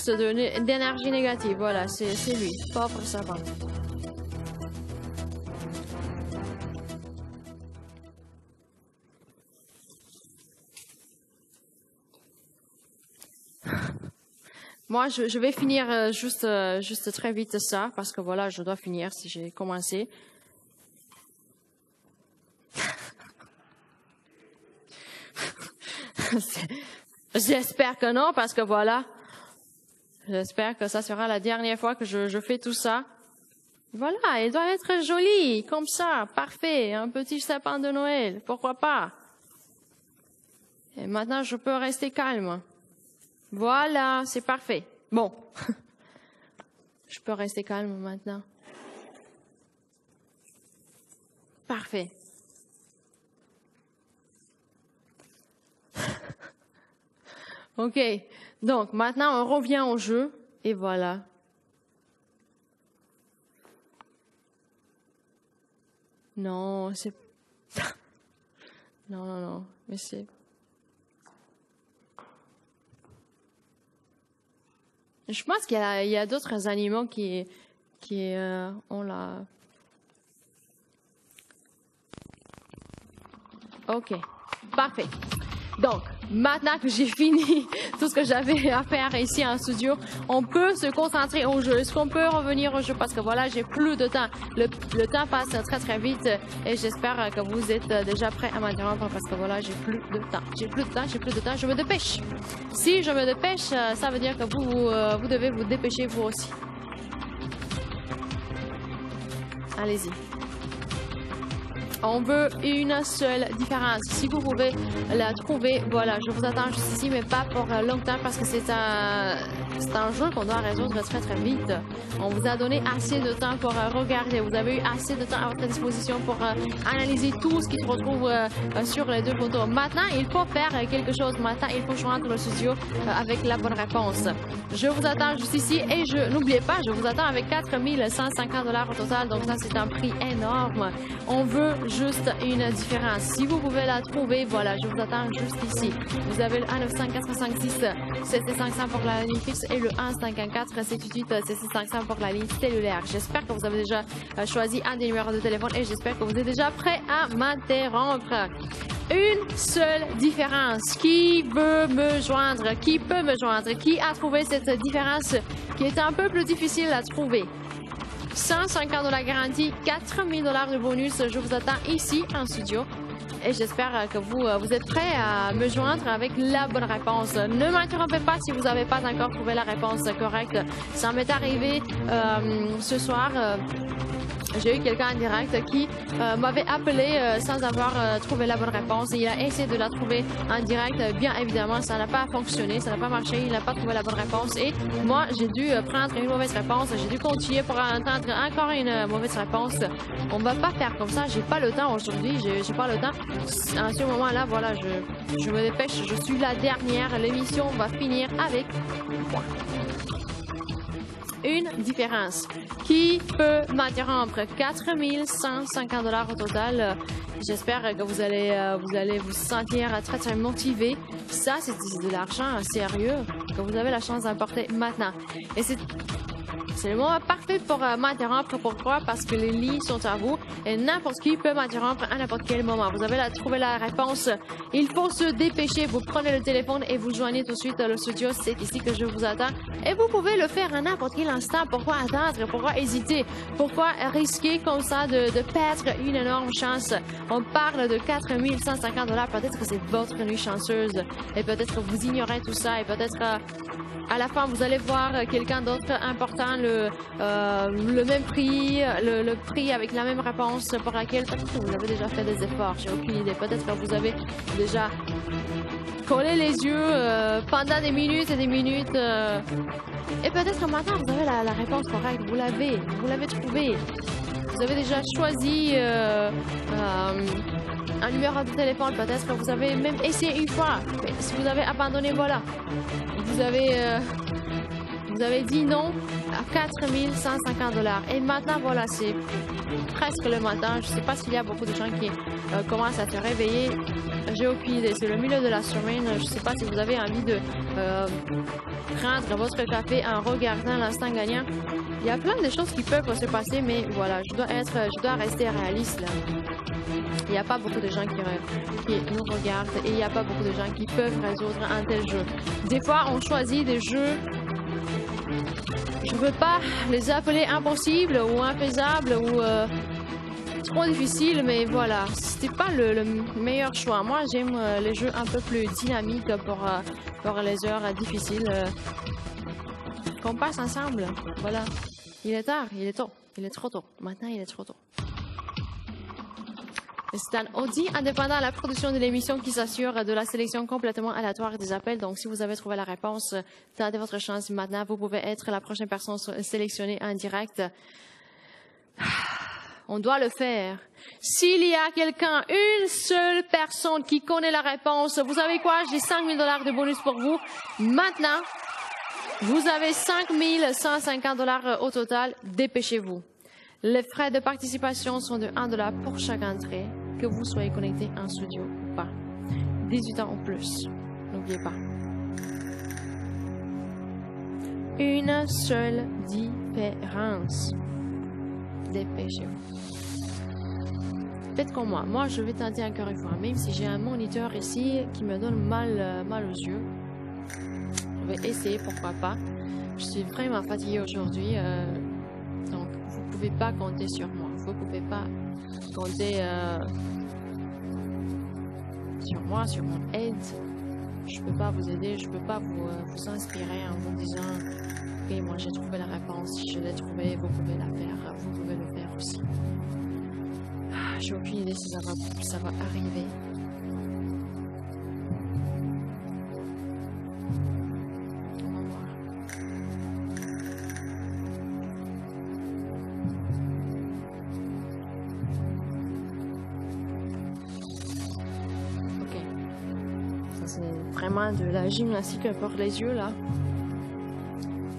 d'énergie négative, voilà, c'est lui, pauvre sapin. Moi, je vais finir juste très vite ça, parce que voilà, je dois finir si j'ai commencé. J'espère que non, parce que voilà, j'espère que ça sera la dernière fois que je fais tout ça. Voilà, il doit être joli, comme ça, parfait, un petit sapin de Noël, pourquoi pas. Et maintenant, je peux rester calme. Voilà, c'est parfait. Bon, je peux rester calme maintenant. Parfait. Ok, donc maintenant on revient au jeu et voilà. Non, c'est... non, non, non. Mais c'est... Je pense qu'il y a d'autres animaux qui ont la... OK. Parfait. Donc, maintenant que j'ai fini tout ce que j'avais à faire ici en studio, on peut se concentrer au jeu. Est-ce qu'on peut revenir au jeu? Parce que voilà, j'ai plus de temps. Le temps passe très très vite et j'espère que vous êtes déjà prêts à m'interrompre parce que voilà, j'ai plus de temps. J'ai plus de temps, je me dépêche. Si je me dépêche, ça veut dire que vous devez vous dépêcher vous aussi. Allez-y. On veut une seule différence. Si vous pouvez la trouver, voilà, je vous attends juste ici, mais pas pour longtemps parce que c'est un jeu qu'on doit résoudre très très vite. On vous a donné assez de temps pour regarder. Vous avez eu assez de temps à votre disposition pour analyser tout ce qui se retrouve sur les deux photos. Maintenant, il faut faire quelque chose. Maintenant, il faut joindre le studio avec la bonne réponse. Je vous attends juste ici et n'oubliez pas, je vous attends avec 4150 $ au total. Donc ça, c'est un prix énorme. On veut juste une différence. Si vous pouvez la trouver, voilà, je vous attends juste ici. Vous avez le 1-900-456 700 pour la ligne fixe et le 1-514-788 700 pour la ligne cellulaire. J'espère que vous avez déjà choisi un des numéros de téléphone et j'espère que vous êtes déjà prêts à m'interrompre. Une seule différence. Qui veut me joindre? Qui peut me joindre? Qui a trouvé cette différence qui est un peu plus difficile à trouver? 150 $ garantie, 4000 $ de bonus. Je vous attends ici en studio. Et j'espère que vous êtes prêts à me joindre avec la bonne réponse. Ne m'interrompez pas si vous n'avez pas encore trouvé la réponse correcte. Ça m'est arrivé ce soir. J'ai eu quelqu'un en direct qui m'avait appelé sans avoir trouvé la bonne réponse. Il a essayé de la trouver en direct. Bien évidemment, ça n'a pas fonctionné, ça n'a pas marché. Il n'a pas trouvé la bonne réponse. Et moi, j'ai dû prendre une mauvaise réponse. J'ai dû continuer pour entendre encore une mauvaise réponse. On va pas faire comme ça. J'ai pas le temps aujourd'hui. J'ai pas le temps. À ce moment-là, voilà, je me dépêche. Je suis la dernière. L'émission va finir avec moi. Une différence. Qui peut m'interrompre? 4150 $ au total. J'espère que vous allez vous sentir très très motivé. Ça, c'est de l'argent sérieux que vous avez la chance d'emporter maintenant. Et c'est le moment parfait pour m'interrompre. Pourquoi? Parce que les lignes sont à vous et n'importe qui peut m'interrompre à n'importe quel moment. Vous avez trouvé la réponse. Il faut se dépêcher. Vous prenez le téléphone et vous joignez tout de suite le studio. C'est ici que je vous attends. Et vous pouvez le faire à n'importe quel instant. Pourquoi attendre? Pourquoi hésiter? Pourquoi risquer comme ça de perdre une énorme chance? On parle de 4150 $. Peut-être que c'est votre nuit chanceuse. Et peut-être que vous ignorez tout ça. Et peut-être à la fin, vous allez voir quelqu'un d'autre important, le même prix, le prix avec la même réponse pour laquelle peut-être que vous avez déjà fait des efforts. J'ai aucune idée. Peut-être que vous avez déjà collé les yeux pendant des minutes et des minutes. Et peut-être que maintenant, vous avez la réponse correcte. Vous l'avez trouvé. Vous avez déjà choisi un numéro de téléphone. Peut-être que vous avez même essayé une fois. Mais si vous avez abandonné, voilà. Vous avez dit non à 4150 $. Et maintenant, voilà, c'est presque le matin. Je ne sais pas s'il y a beaucoup de gens qui commencent à se réveiller. J'ai aucune idée. C'est le milieu de la semaine. Je ne sais pas si vous avez envie de prendre votre café en regardant l'instant gagnant. Il y a plein de choses qui peuvent se passer, mais voilà, je dois rester réaliste là. Il n'y a pas beaucoup de gens qui nous regardent et il n'y a pas beaucoup de gens qui peuvent résoudre un tel jeu. Des fois, on choisit des jeux, je ne veux pas les appeler impossibles ou infaisables ou trop difficiles, mais voilà, c'était pas le meilleur choix. Moi, j'aime les jeux un peu plus dynamiques pour les heures difficiles qu'on passe ensemble. Voilà, il est tard, il est tôt, il est trop tôt. Maintenant, il est trop tôt. C'est un audit indépendant à la production de l'émission qui s'assure de la sélection complètement aléatoire des appels. Donc, si vous avez trouvé la réponse, tentez votre chance maintenant. Vous pouvez être la prochaine personne sélectionnée en direct. On doit le faire. S'il y a quelqu'un, une seule personne qui connaît la réponse, vous savez quoi? J'ai 5000 $ de bonus pour vous. Maintenant, vous avez 5150 $ au total. Dépêchez-vous. Les frais de participation sont de 1$ pour chaque entrée, que vous soyez connecté en studio ou pas. 18 ans ou plus, n'oubliez pas. Une seule différence. Dépêchez-vous. Faites comme moi. Moi, je vais tenter encore une fois. Même si j'ai un moniteur ici qui me donne mal aux yeux. Je vais essayer, pourquoi pas. Je suis vraiment fatiguée aujourd'hui. Donc, vous ne pouvez pas compter sur moi. Vous ne pouvez pas compter sur moi, sur mon aide. Je ne peux pas vous aider. Je ne peux pas vous inspirer en vous disant « Ok, moi j'ai trouvé la réponse. Si je l'ai trouvée, vous pouvez la faire. Vous pouvez le faire aussi. » J'ai aucune idée si ça va arriver. On va voir. Ok. Ça c'est vraiment de la gymnastique pour les yeux là.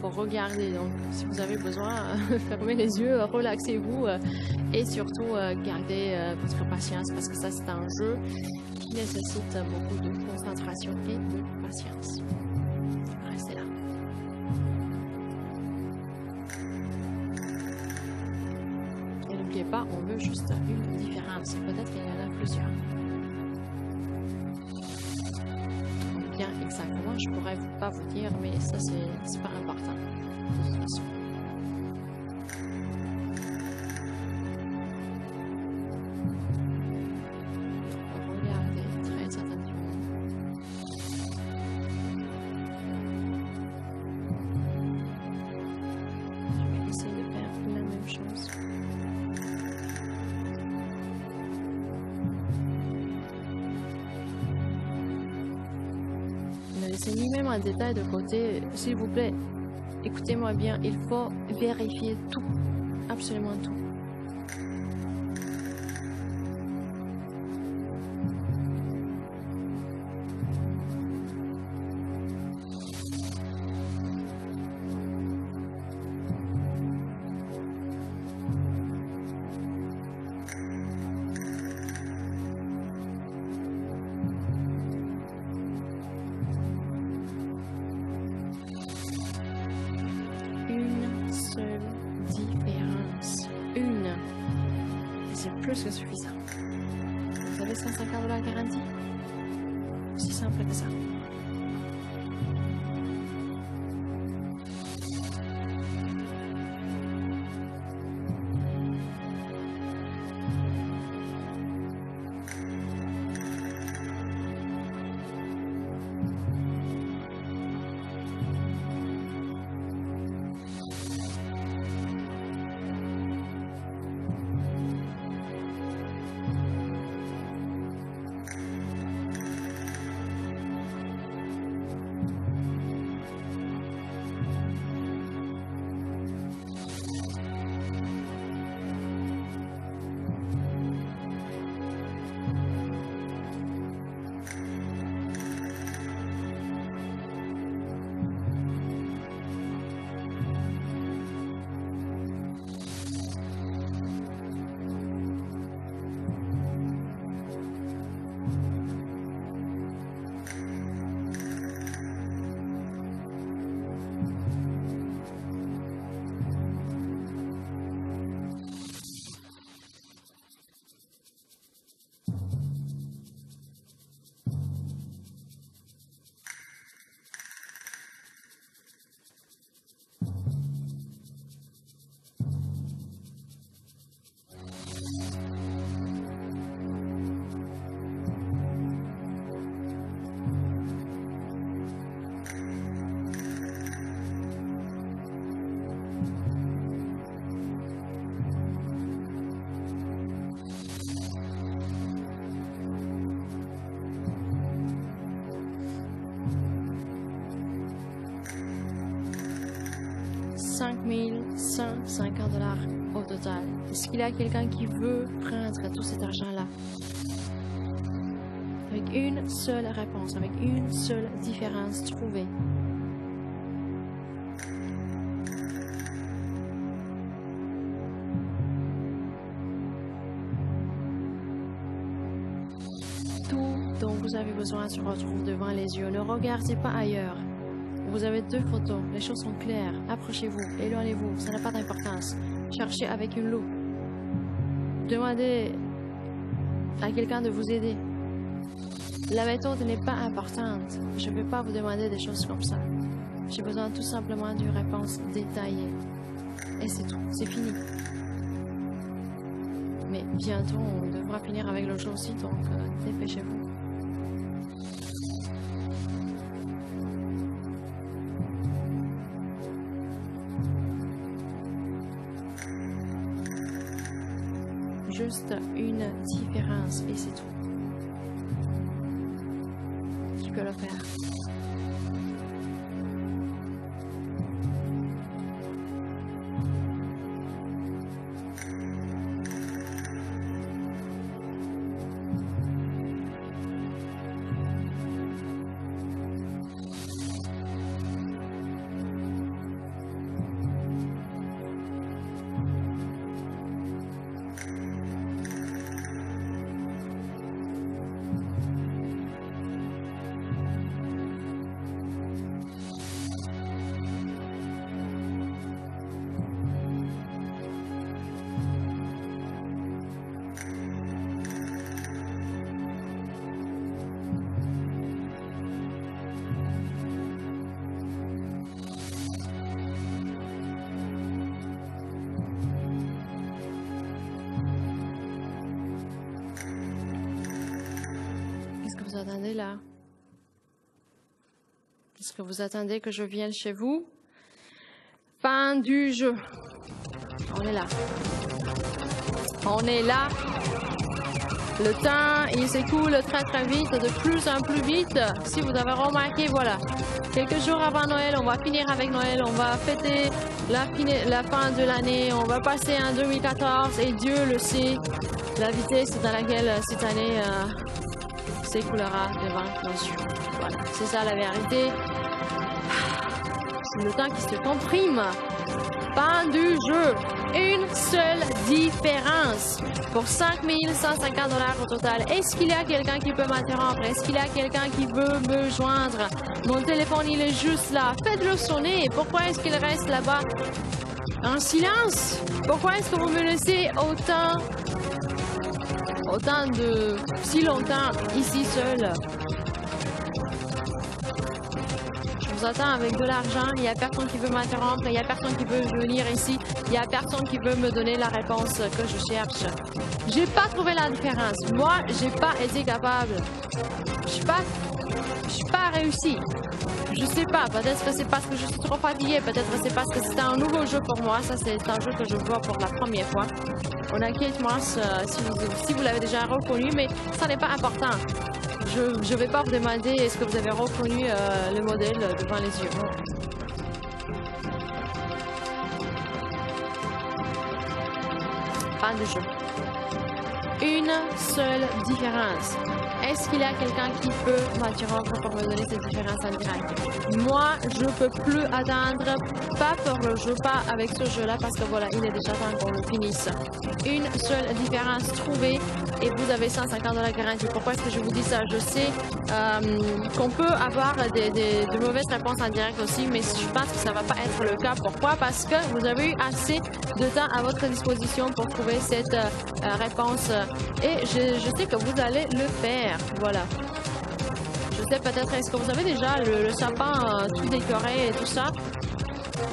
Pour regarder, donc si vous avez besoin, fermez les yeux, relaxez-vous et surtout gardez votre patience parce que ça c'est un jeu qui nécessite beaucoup de concentration et de patience. Restez là. Et n'oubliez pas, on veut juste une différence, peut-être qu'il y en a plusieurs. Bien exactement, je pourrais pas vous dire, mais ça c'est pas important de toute façon. Regardez très attentivement. Je vais essayer de faire la même chose. C'est mis même un détail de côté, s'il vous plaît, écoutez-moi bien, il faut vérifier tout, absolument tout. C'est plus que suffisant. Vous avez 150$ garantie? C'est simple que ça. $5150 au total. Est-ce qu'il y a quelqu'un qui veut prendre tout cet argent-là? Avec une seule réponse, avec une seule différence trouvée. dont vous avez besoin se retrouve devant les yeux. Ne regardez pas ailleurs. Vous avez 2 photos, les choses sont claires. Approchez-vous, éloignez-vous, ça n'a pas d'importance. Cherchez avec une loupe. Demandez à quelqu'un de vous aider. La méthode n'est pas importante. Je ne vais pas vous demander des choses comme ça. J'ai besoin tout simplement d'une réponse détaillée. Et c'est tout, c'est fini. Mais bientôt, on devra finir avec le jeu aussi, donc dépêchez-vous. Juste une différence et c'est tout. Qui peut le faire? Qu'est-ce que vous attendez là? Est-ce que vous attendez que je vienne chez vous? Fin du jeu. On est là. On est là. Le temps, il s'écoule très très vite, de plus en plus vite. Si vous avez remarqué, voilà. Quelques jours avant Noël, on va finir avec Noël. On va fêter la fin de l'année. On va passer en 2014 et Dieu le sait, la vitesse dans laquelle cette année s'écoulera devant nos yeux. Voilà, c'est ça la vérité. C'est le temps qui se comprime. Fin du jeu. Une seule différence pour 5 150 $ au total. Est-ce qu'il y a quelqu'un qui peut m'interrompre? Est-ce qu'il y a quelqu'un qui veut me joindre? Mon téléphone, il est juste là. Faites-le sonner. Pourquoi est-ce qu'il reste là-bas en silence? Pourquoi est-ce que vous me laissez autant de... si longtemps ici seul? Je vous attends avec de l'argent, il n'y a personne qui veut m'interrompre, il n'y a personne qui veut venir ici, il n'y a personne qui veut me donner la réponse que je cherche. J'ai pas trouvé la différence. Moi, j'ai pas été capable. Je suis pas réussi. Je sais pas, peut-être que c'est parce que je suis trop fatiguée, peut-être que c'est parce que c'est un nouveau jeu pour moi. Ça, c'est un jeu que je vois pour la première fois. On a Kate Moss, si vous l'avez déjà reconnu, mais ça n'est pas important. Je ne vais pas vous demander est-ce que vous avez reconnu le modèle devant les yeux. Fin de jeu. Une seule différence. Est-ce qu'il y a quelqu'un qui peut m'interrompre pour me donner cette différence en direct? Moi, je ne peux plus attendre, pas pour le jeu, pas avec ce jeu-là, parce que voilà, il est déjà temps qu'on le finisse. Une seule différence trouvée et vous avez 150 $ garantie. Pourquoi est-ce que je vous dis ça? Je sais qu'on peut avoir de mauvaises réponses en direct aussi, mais je pense que ça ne va pas être le cas. Pourquoi? Parce que vous avez eu assez de temps à votre disposition pour trouver cette réponse et je sais que vous allez le faire. Voilà. Je sais peut-être, est-ce que vous avez déjà le sapin tout décoré et tout ça?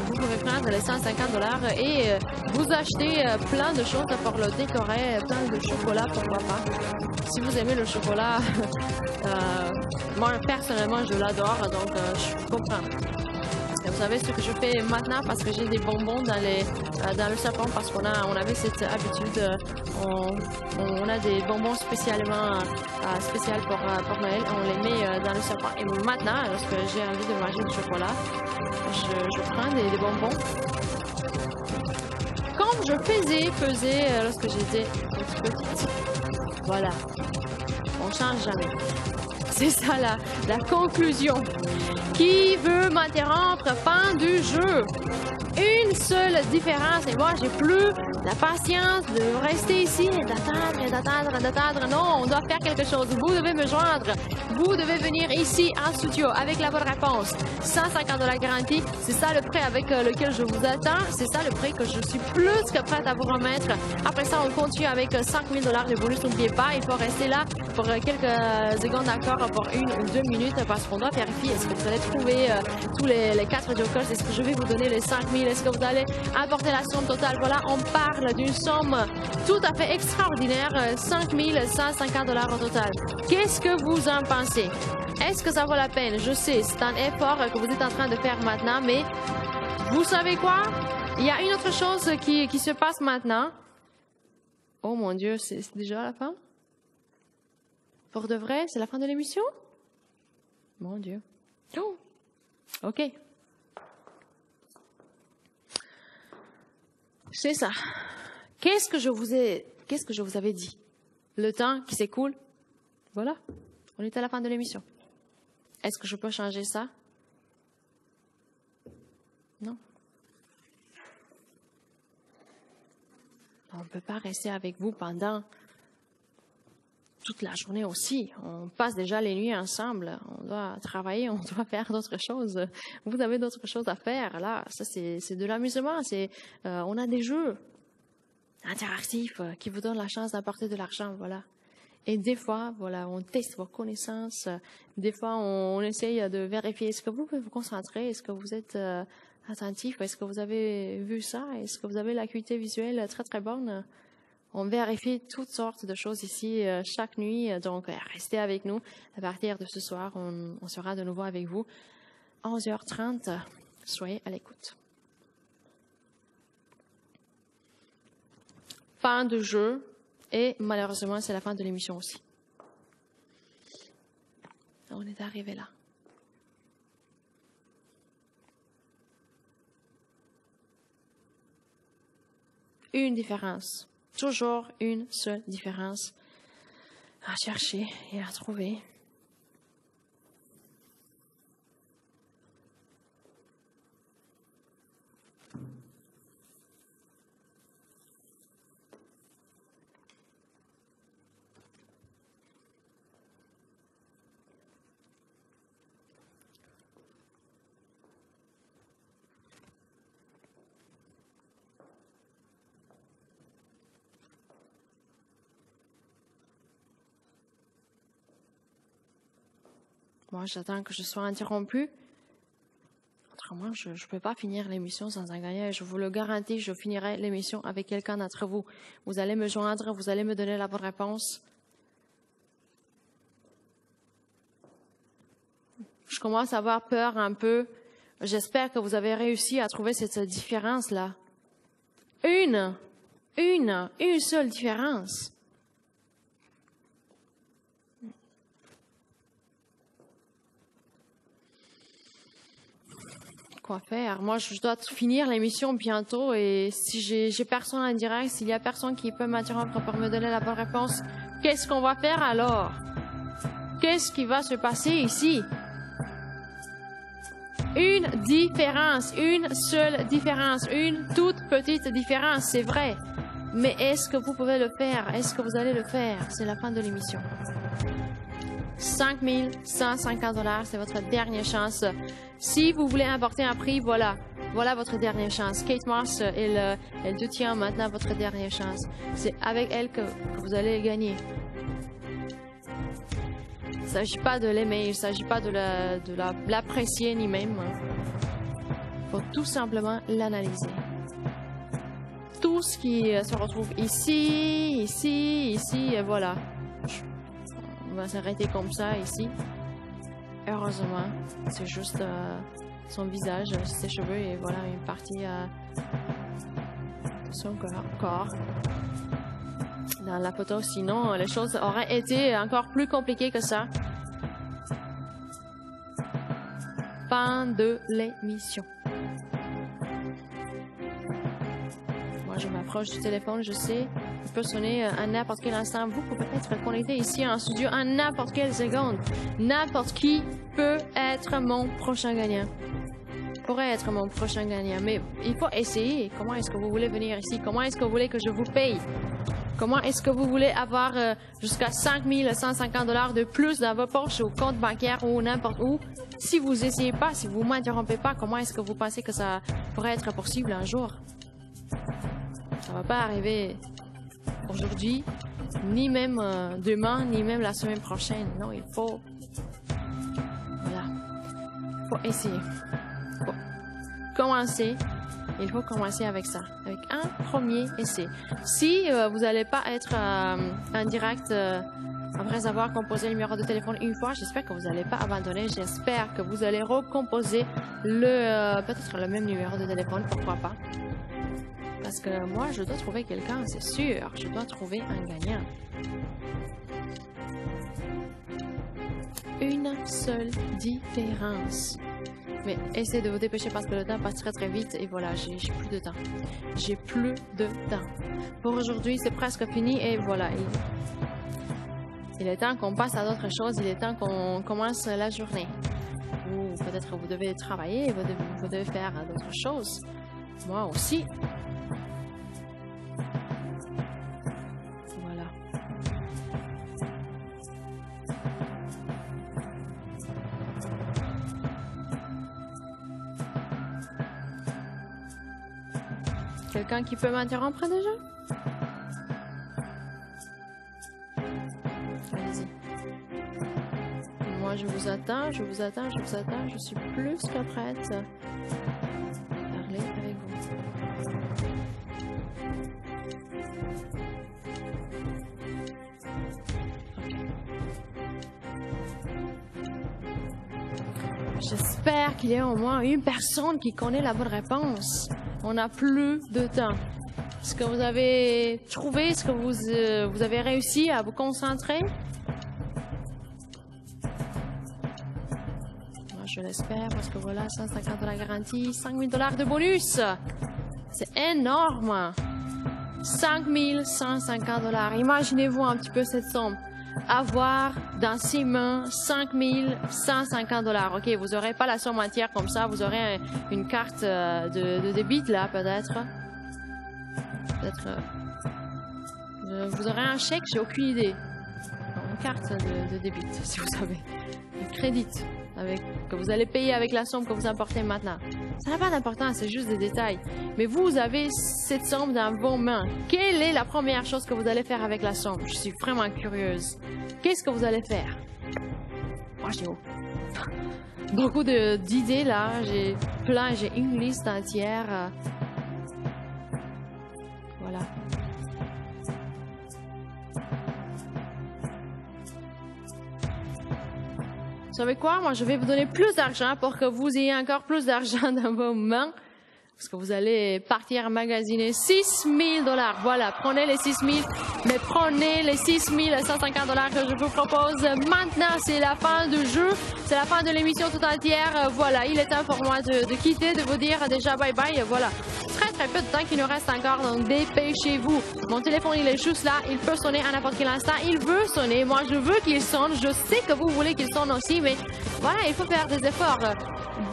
Vous pouvez prendre les 150 $ et vous acheter plein de choses pour le décorer, plein de chocolat, pourquoi pas. Si vous aimez le chocolat, moi personnellement je l'adore, donc je comprends. Et vous savez ce que je fais maintenant parce que j'ai des bonbons dans le sapin parce qu'on avait cette habitude, on a des bonbons spécialement spécial pour Noël, on les met dans le sapin. Et maintenant, lorsque j'ai envie de manger du chocolat, je prends des bonbons. Comme je faisais lorsque j'étais petite. Voilà, on change jamais. C'est ça la conclusion. Qui veut m'interrompre? Fin du jeu. Une seule différence. Et moi, j'ai plus la patience de rester ici et d'attendre et d'attendre. Non, on doit faire quelque chose. Vous devez me joindre. Vous devez venir ici en studio avec la bonne réponse. 150 $ garantie. C'est ça le prix avec lequel je vous attends. C'est ça le prix que je suis plus que prête à vous remettre. Après ça, on continue avec 5 000 $ de bonus. N'oubliez pas, il faut rester là pour quelques secondes d'accord, pour 1 ou 2 minutes, parce qu'on doit vérifier. Est-ce que vous allez trouver tous les 4 jokers? Est-ce que je vais vous donner les 5 000? Est-ce que vous allez apporter la somme totale? Voilà, on parle d'une somme tout à fait extraordinaire, 5 150 $ au total. Qu'est-ce que vous en pensez? Est-ce que ça vaut la peine? Je sais, c'est un effort que vous êtes en train de faire maintenant, mais vous savez quoi? Il y a une autre chose qui se passe maintenant. Oh mon Dieu, c'est déjà la fin? Pour de vrai, c'est la fin de l'émission? Mon Dieu. Oh. OK. C'est ça. Qu'est-ce que je vous avais dit? Le temps qui s'écoule? Voilà. On est à la fin de l'émission. Est-ce que je peux changer ça? Non. On ne peut pas rester avec vous pendant toute la journée aussi. On passe déjà les nuits ensemble. On doit travailler, on doit faire d'autres choses. Vous avez d'autres choses à faire. Là, ça, c'est de l'amusement. On a des jeux interactifs qui vous donnent la chance d'apporter de l'argent. Voilà. Et des fois, voilà, on teste vos connaissances. Des fois, on essaye de vérifier. Est-ce que vous pouvez vous concentrer? Est-ce que vous êtes attentif? Est-ce que vous avez vu ça? Est-ce que vous avez l'acuité visuelle très, très bonne? On vérifie toutes sortes de choses ici chaque nuit. Donc, restez avec nous. À partir de ce soir, on sera de nouveau avec vous. 11h30. Soyez à l'écoute. Fin de jeu. Et malheureusement, c'est la fin de l'émission aussi. On est arrivé là. Une différence. Toujours une seule différence à chercher et à trouver. Moi, j'attends que je sois interrompue. Autrement, je ne peux pas finir l'émission sans un gagnant. Je vous le garantis, je finirai l'émission avec quelqu'un d'entre vous. Vous allez me joindre, vous allez me donner la bonne réponse. Je commence à avoir peur un peu. J'espère que vous avez réussi à trouver cette différence-là. Une seule différence. Quoi faire? Moi, je dois finir l'émission bientôt et si j'ai personne en direct, s'il y a personne qui peut m'interrompre pour me donner la bonne réponse, qu'est-ce qu'on va faire alors? Qu'est-ce qui va se passer ici? Une différence, une seule différence, une toute petite différence, c'est vrai. Mais est-ce que vous pouvez le faire? Est-ce que vous allez le faire? C'est la fin de l'émission. 5 150 $, c'est votre dernière chance. Si vous voulez apporter un prix, voilà votre dernière chance. Kate Moss, elle détient maintenant votre dernière chance. C'est avec elle que vous allez gagner. Il ne s'agit pas de l'aimer, il ne s'agit pas de l'apprécier ni même. Il faut tout simplement l'analyser. Tout ce qui se retrouve ici, et voilà. On va s'arrêter comme ça ici. Heureusement, c'est juste son visage, ses cheveux et voilà une partie de son corps. Dans la photo, sinon les choses auraient été encore plus compliquées que ça. Fin de l'émission. Moi, je m'approche du téléphone, je sais. Il peut sonner à n'importe quel instant. Vous pouvez être connecté ici en studio à n'importe quelle seconde. N'importe qui peut être mon prochain gagnant. Pourrait être mon prochain gagnant. Mais il faut essayer. Comment est-ce que vous voulez venir ici? Comment est-ce que vous voulez que je vous paye? Comment est-ce que vous voulez avoir jusqu'à 5 150 $ de plus dans vos poches au compte bancaire ou n'importe où? Si vous essayez pas, si vous m'interrompez pas, comment est-ce que vous pensez que ça pourrait être possible un jour? Ça va pas arriver aujourd'hui, ni même demain, ni même la semaine prochaine. Non, il faut... Voilà. Il faut essayer. Il faut commencer. Il faut commencer avec ça, avec un premier essai. Si vous n'allez pas être en direct après avoir composé le numéro de téléphone une fois, j'espère que vous n'allez pas abandonner. J'espère que vous allez recomposer peut-être le même numéro de téléphone, pourquoi pas. Parce que moi, je dois trouver quelqu'un, c'est sûr. Je dois trouver un gagnant. Une seule différence. Mais essayez de vous dépêcher parce que le temps passe très très vite et voilà, j'ai plus de temps. J'ai plus de temps. Pour aujourd'hui, c'est presque fini et voilà. Il est temps qu'on passe à d'autres choses, il est temps qu'on commence la journée. Ou peut-être vous devez travailler, vous devez faire d'autres choses. Moi aussi. Voilà. Quelqu'un qui peut m'interrompre déjà? Allez-y. Moi, je vous attends, je vous attends, je vous attends. Je suis plus que prête à parler avec vous. J'espère qu'il y a au moins une personne qui connaît la bonne réponse. On n'a plus de temps. Est-ce que vous avez trouvé? Est-ce que vous avez réussi à vous concentrer? Moi, je l'espère parce que voilà, 150 $ garantie, 5 000 $ de bonus. C'est énorme. 5 150 $. Imaginez-vous un petit peu cette somme. Avoir dans ses mains 5 150 $. Ok, vous n'aurez pas la somme entière comme ça, vous aurez une carte de débit là peut-être. Vous aurez un chèque, j'ai aucune idée. Une carte de débit, si vous savez. Un crédit que vous allez payer avec la somme que vous importez maintenant. Ça n'a pas d'importance, c'est juste des détails. Mais vous avez cette somme dans vos mains. Quelle est la première chose que vous allez faire avec la somme? Je suis vraiment curieuse. Qu'est-ce que vous allez faire? Moi, j'ai beaucoup d'idées là. J'ai une liste entière. Voilà. Vous savez quoi? Moi, je vais vous donner plus d'argent pour que vous ayez encore plus d'argent dans vos mains. Parce que vous allez partir magasiner 6 000 $. Voilà, prenez les 6 000, mais prenez les 6 150 $ que je vous propose maintenant. C'est la fin du jeu, c'est la fin de l'émission tout entière. Voilà, il est temps pour moi de quitter, de vous dire déjà bye bye. Voilà, très peu de temps qui nous reste encore, donc dépêchez-vous. Mon téléphone, il est juste là, il peut sonner à n'importe quel instant. Il veut sonner, moi je veux qu'il sonne. Je sais que vous voulez qu'il sonne aussi, mais voilà, il faut faire des efforts.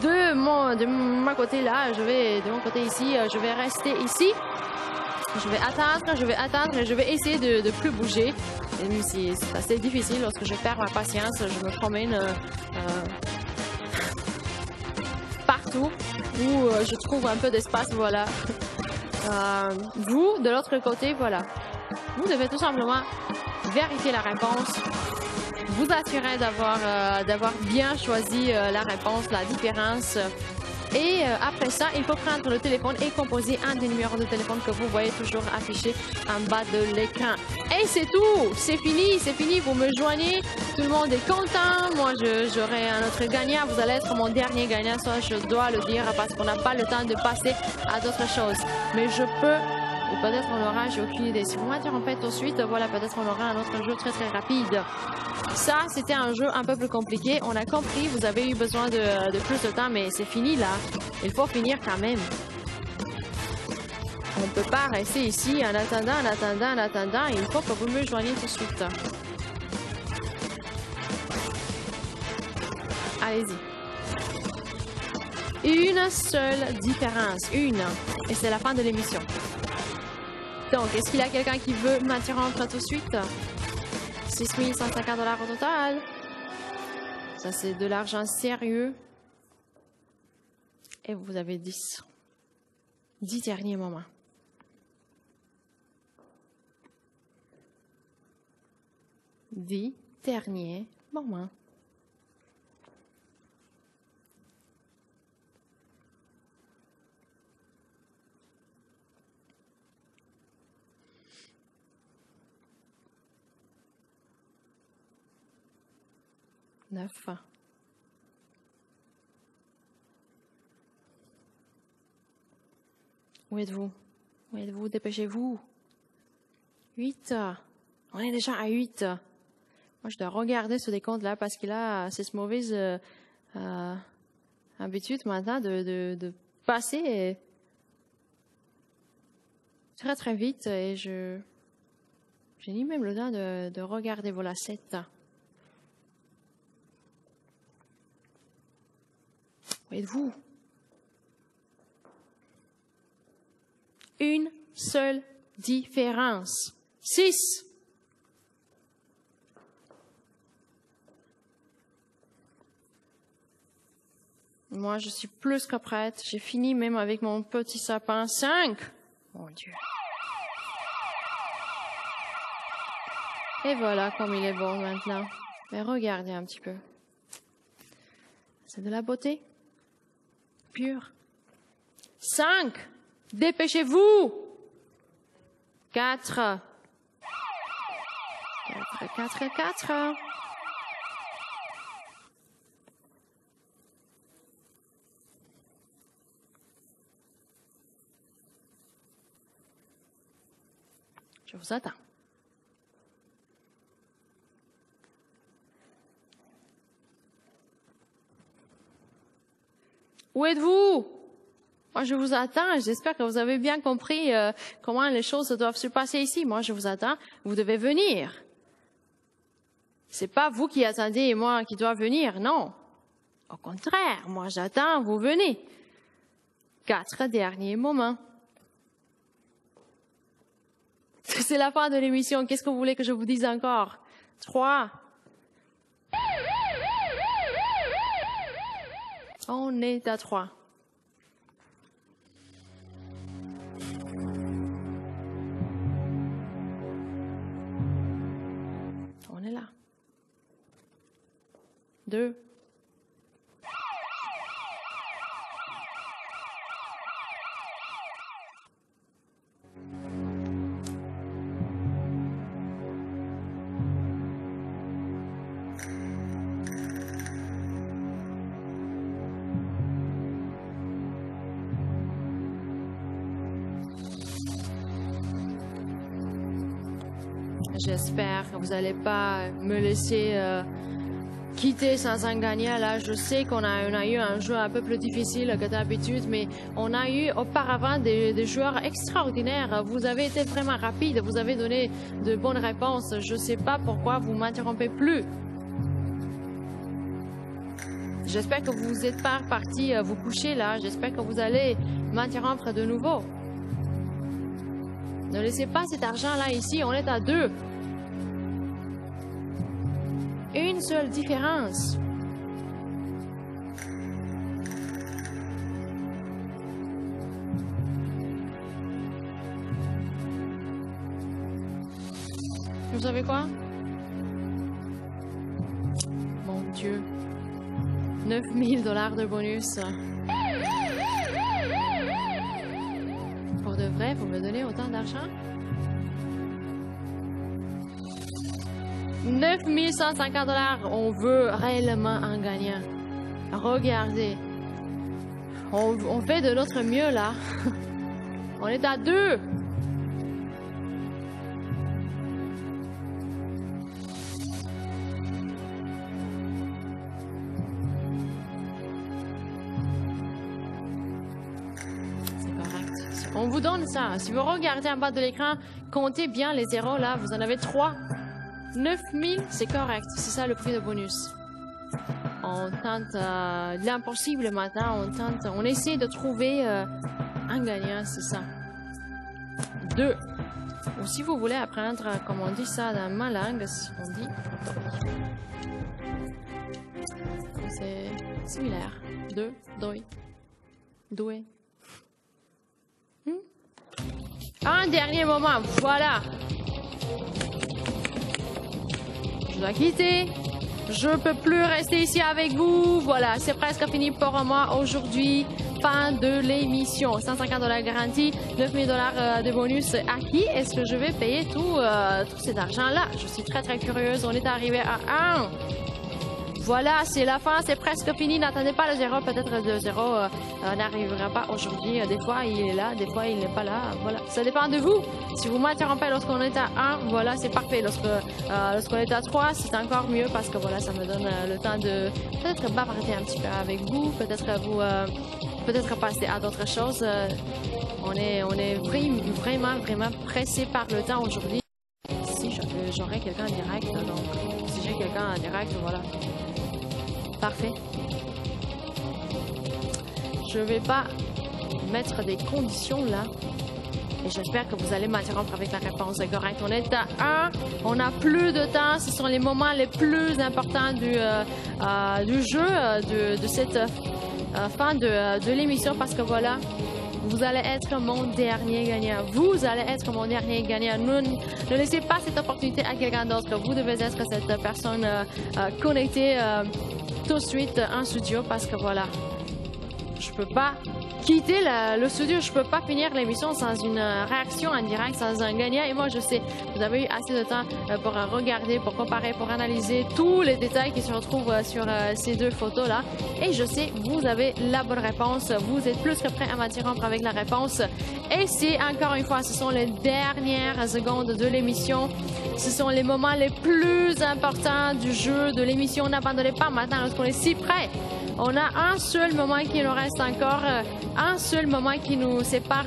De mon côté là, de mon côté ici, je vais rester ici. Je vais attendre et je vais essayer de plus bouger. Même si c'est assez difficile lorsque je perds ma patience, je me promène partout où je trouve un peu d'espace, voilà. Vous, de l'autre côté, voilà. Vous devez tout simplement vérifier la réponse. Vous assurer d'avoir bien choisi la réponse, la différence. Et après ça, il faut prendre le téléphone et composer un des numéros de téléphone que vous voyez toujours affiché en bas de l'écran. Et c'est tout, c'est fini, vous me joignez, tout le monde est content, moi j'aurai un autre gagnant, vous allez être mon dernier gagnant, ça je dois le dire parce qu'on n'a pas le temps de passer à d'autres choses. Mais je peux, et peut-être on aura, j'ai aucune idée. Si vous m'interrompez tout de suite, voilà, peut-être on aura un autre jeu très rapide. Ça, c'était un jeu un peu plus compliqué. On a compris, vous avez eu besoin de plus de temps, mais c'est fini là. Il faut finir quand même. On ne peut pas rester ici en attendant. Il faut que vous me joigniez tout de suite. Allez-y. Une seule différence. Une. Et c'est la fin de l'émission. Donc, est-ce qu'il y a quelqu'un qui veut m'interrompre tout de suite? 6 150 $ au total. Ça, c'est de l'argent sérieux. Et vous avez 10. 10 derniers moments. Dix derniers moments. Neuf. Où êtes-vous? Où êtes-vous? Dépêchez-vous. 8. On est déjà à 8. Moi, je dois regarder ce décompte-là parce qu'il a cette mauvaise habitude maintenant de passer très très vite et j'ai ni même le temps de regarder. Voilà, 7. Où êtes-vous? Une seule différence. 6. Moi, je suis plus que prête. J'ai fini même avec mon petit sapin. 5. Mon Dieu. Et voilà comme il est beau maintenant. Mais regardez un petit peu. C'est de la beauté pure. 5. Dépêchez-vous. 4. 4. Je vous attends. Où êtes-vous? Moi, je vous attends. J'espère que vous avez bien compris comment les choses doivent se passer ici. Moi, je vous attends. Vous devez venir. C'est pas vous qui attendez et moi qui dois venir, non. Au contraire, moi, j'attends, vous venez. 4 derniers moments. C'est la fin de l'émission. Qu'est-ce que vous voulez que je vous dise encore? 3. On est à 3. On est là. 2. J'espère que vous n'allez pas me laisser quitter sans en gagner. Là, je sais qu'on a eu un jeu un peu plus difficile que d'habitude, mais on a eu auparavant des joueurs extraordinaires. Vous avez été vraiment rapide, vous avez donné de bonnes réponses. Je ne sais pas pourquoi vous ne m'interrompez plus. J'espère que vous n'êtes pas parti vous coucher là. J'espère que vous allez m'interrompre de nouveau. Ne laissez pas cet argent-là ici, on est à 2. Une seule différence. Vous savez quoi? Mon Dieu. 9 000 $ de bonus. Pour de vrai, vous me donnez autant d'argent? 9 150 $. On veut réellement en gagner. Regardez. On fait de notre mieux là. On est à 2. On vous donne ça. Si vous regardez en bas de l'écran, comptez bien les zéros là. Vous en avez 3. 9 000, c'est correct. C'est ça le prix de bonus. On tente l'impossible maintenant. On essaie de trouver un gagnant, c'est ça. 2. Ou si vous voulez apprendre comment on dit ça dans ma langue, on dit c'est similaire. Deux, doi, doué. Un dernier moment, voilà. Je dois quitter. Je ne peux plus rester ici avec vous. Voilà, c'est presque fini pour moi aujourd'hui. Fin de l'émission. 150 $ garantie, 9000 $ de bonus. À qui est-ce que je vais payer tout cet argent-là? Je suis très très curieuse. On est arrivé à 1. Voilà, c'est la fin, c'est presque fini. N'attendez pas le 0, peut-être le 0 n'arrivera pas aujourd'hui. Des fois, il est là, des fois, il n'est pas là. Voilà, ça dépend de vous. Si vous m'interrompez lorsqu'on est à 1, voilà, c'est parfait. Lorsqu'on est à 3, c'est encore mieux parce que voilà, ça me donne le temps de peut-être bavarder un petit peu avec vous, peut-être passer à d'autres choses. On est vraiment pressé par le temps aujourd'hui. Si j'aurais quelqu'un en direct, donc si j'ai quelqu'un en direct, voilà. Parfait. Je vais pas mettre des conditions là. Et j'espère que vous allez m'interrompre avec la réponse correcte. On est à 1. On n'a plus de temps. Ce sont les moments les plus importants du jeu, de cette fin de l'émission. Parce que voilà, vous allez être mon dernier gagnant. Vous allez être mon dernier gagnant. Ne laissez pas cette opportunité à quelqu'un d'autre. Vous devez être cette personne connectée tout de suite en studio parce que voilà, je peux pas quitter le studio, je peux pas finir l'émission sans une réaction en direct, sans un gagnant. Et moi, je sais, vous avez eu assez de temps pour regarder, pour comparer, pour analyser tous les détails qui se retrouvent sur ces deux photos-là. Et je sais, vous avez la bonne réponse. Vous êtes plus que prêt à m'interrompre avec la réponse. Et c'est encore une fois, ce sont les dernières secondes de l'émission. Ce sont les moments les plus importants du jeu, de l'émission. N'abandonnez pas maintenant lorsqu'on est si près. On a un seul moment qui nous reste encore, un seul moment qui nous sépare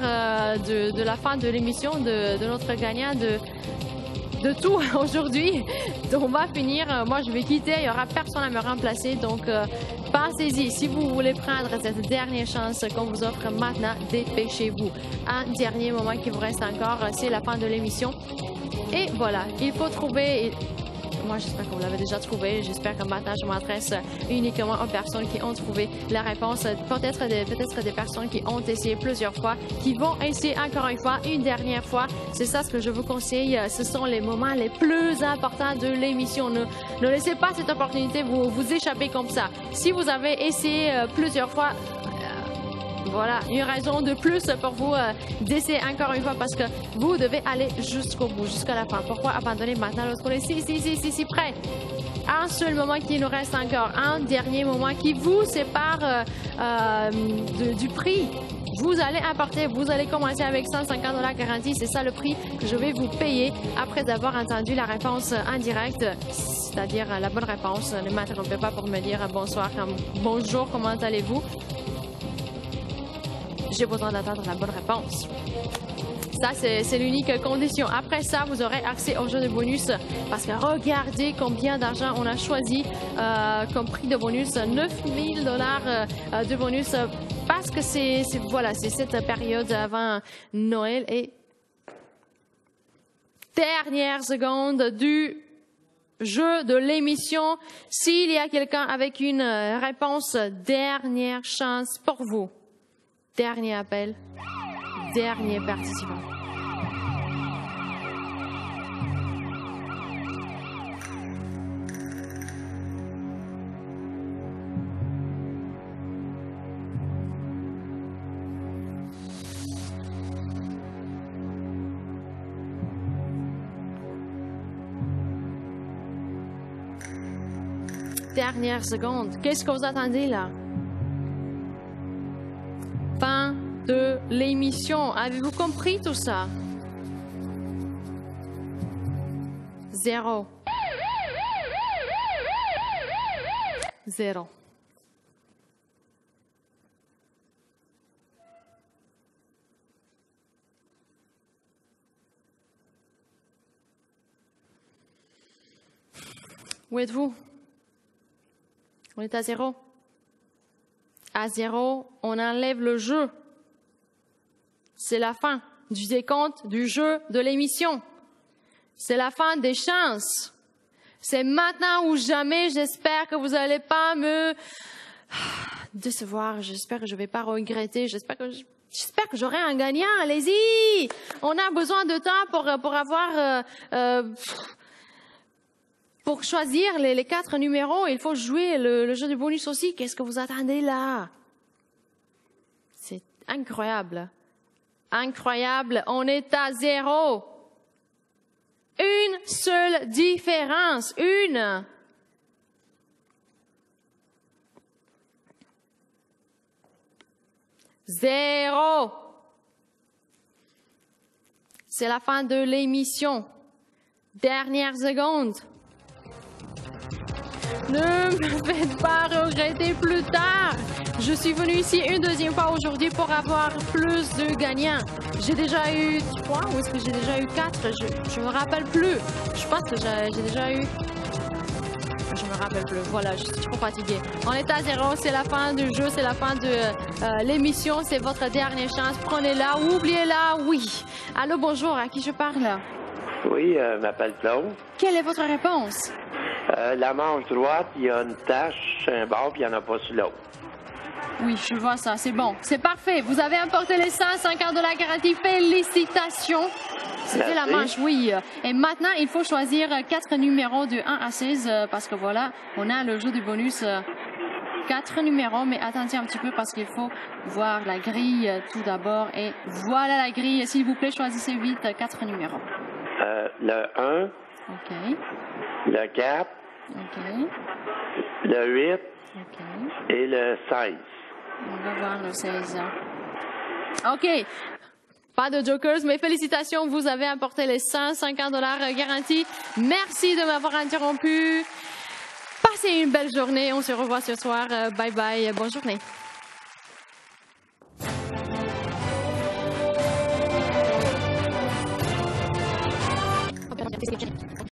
de la fin de l'émission, de notre gagnant, de tout aujourd'hui. Donc on va finir, moi je vais quitter, il n'y aura personne à me remplacer, donc pensez-y. Si vous voulez prendre cette dernière chance qu'on vous offre maintenant, dépêchez-vous. Un dernier moment qui vous reste encore, c'est la fin de l'émission. Et voilà, il faut trouver... Moi, j'espère que vous l'avez déjà trouvé. J'espère que maintenant, je m'adresse uniquement aux personnes qui ont trouvé la réponse. Peut-être des personnes qui ont essayé plusieurs fois, qui vont essayer encore une fois, une dernière fois. C'est ça ce que je vous conseille. Ce sont les moments les plus importants de l'émission. Ne laissez pas cette opportunité vous échapper comme ça. Si vous avez essayé plusieurs fois, voilà, une raison de plus pour vous d'essayer encore une fois parce que vous devez aller jusqu'au bout, jusqu'à la fin. Pourquoi abandonner maintenant lorsqu'on est si près? Un seul moment qui nous reste encore, un dernier moment qui vous sépare du prix. Vous allez apporter, vous allez commencer avec 150 $ garantie. C'est ça le prix que je vais vous payer après avoir entendu la réponse en direct, c'est-à-dire la bonne réponse. Ne m'interrompez pas pour me dire bonsoir, bonjour, comment allez-vous? J'ai besoin d'attendre la bonne réponse. Ça, c'est l'unique condition. Après ça, vous aurez accès au jeu de bonus parce que regardez combien d'argent on a choisi comme prix de bonus. 9000 $ de bonus parce que c'est cette période avant Noël et dernière seconde du jeu de l'émission. S'il y a quelqu'un avec une réponse, dernière chance pour vous. Dernier appel, dernier participant. Dernière seconde. Qu'est-ce que vous attendez là? Fin de l'émission. Avez-vous compris tout ça? 0. 0. Où êtes-vous? On est à 0. À 0, on enlève le jeu. C'est la fin. du décompte du jeu de l'émission. C'est la fin des chances. C'est maintenant ou jamais. J'espère que vous n'allez pas me décevoir. J'espère que je ne vais pas regretter. J'espère que j'aurai un gagnant. Allez-y! On a besoin de temps pour choisir les 4 numéros. Il faut jouer le jeu de bonus aussi. Qu'est-ce que vous attendez là? C'est incroyable. Incroyable. On est à 0. Une seule différence. Une. Zéro. C'est la fin de l'émission. Dernière seconde. Ne me faites pas regretter plus tard. Je suis venue ici une deuxième fois aujourd'hui pour avoir plus de gagnants. J'ai déjà eu 3 ou est-ce que j'ai déjà eu 4? Je me rappelle plus. Je pense que j'ai déjà eu... Je me rappelle plus. Voilà, je suis trop fatiguée. On est à 0, c'est la fin du jeu, c'est la fin de l'émission. C'est votre dernière chance. Prenez-la ou oubliez-la, oui. Allô, bonjour, à qui je parle? Oui, je m'appelle Claude. Quelle est votre réponse? La manche droite, il y a une tache sur un bord, puis il n'y en a pas sur l'autre. Oui, je vois ça, c'est bon. C'est parfait. Vous avez emporté les 150 $ garantis. Félicitations. C'était la manche, oui. Et maintenant, il faut choisir 4 numéros de 1 à 16 parce que voilà, on a le jeu du bonus 4 numéros. Mais attendez un petit peu parce qu'il faut voir la grille tout d'abord. Et voilà la grille. S'il vous plaît, choisissez vite 4 numéros. Le 1. OK. Le 4. OK. Le 8. OK. Et le 16. On va voir le 16. OK. Pas de jokers, mais félicitations, vous avez apporté les 150 $ garantis. Merci de m'avoir interrompu. Passez une belle journée. On se revoit ce soir. Bye bye. Bonne journée.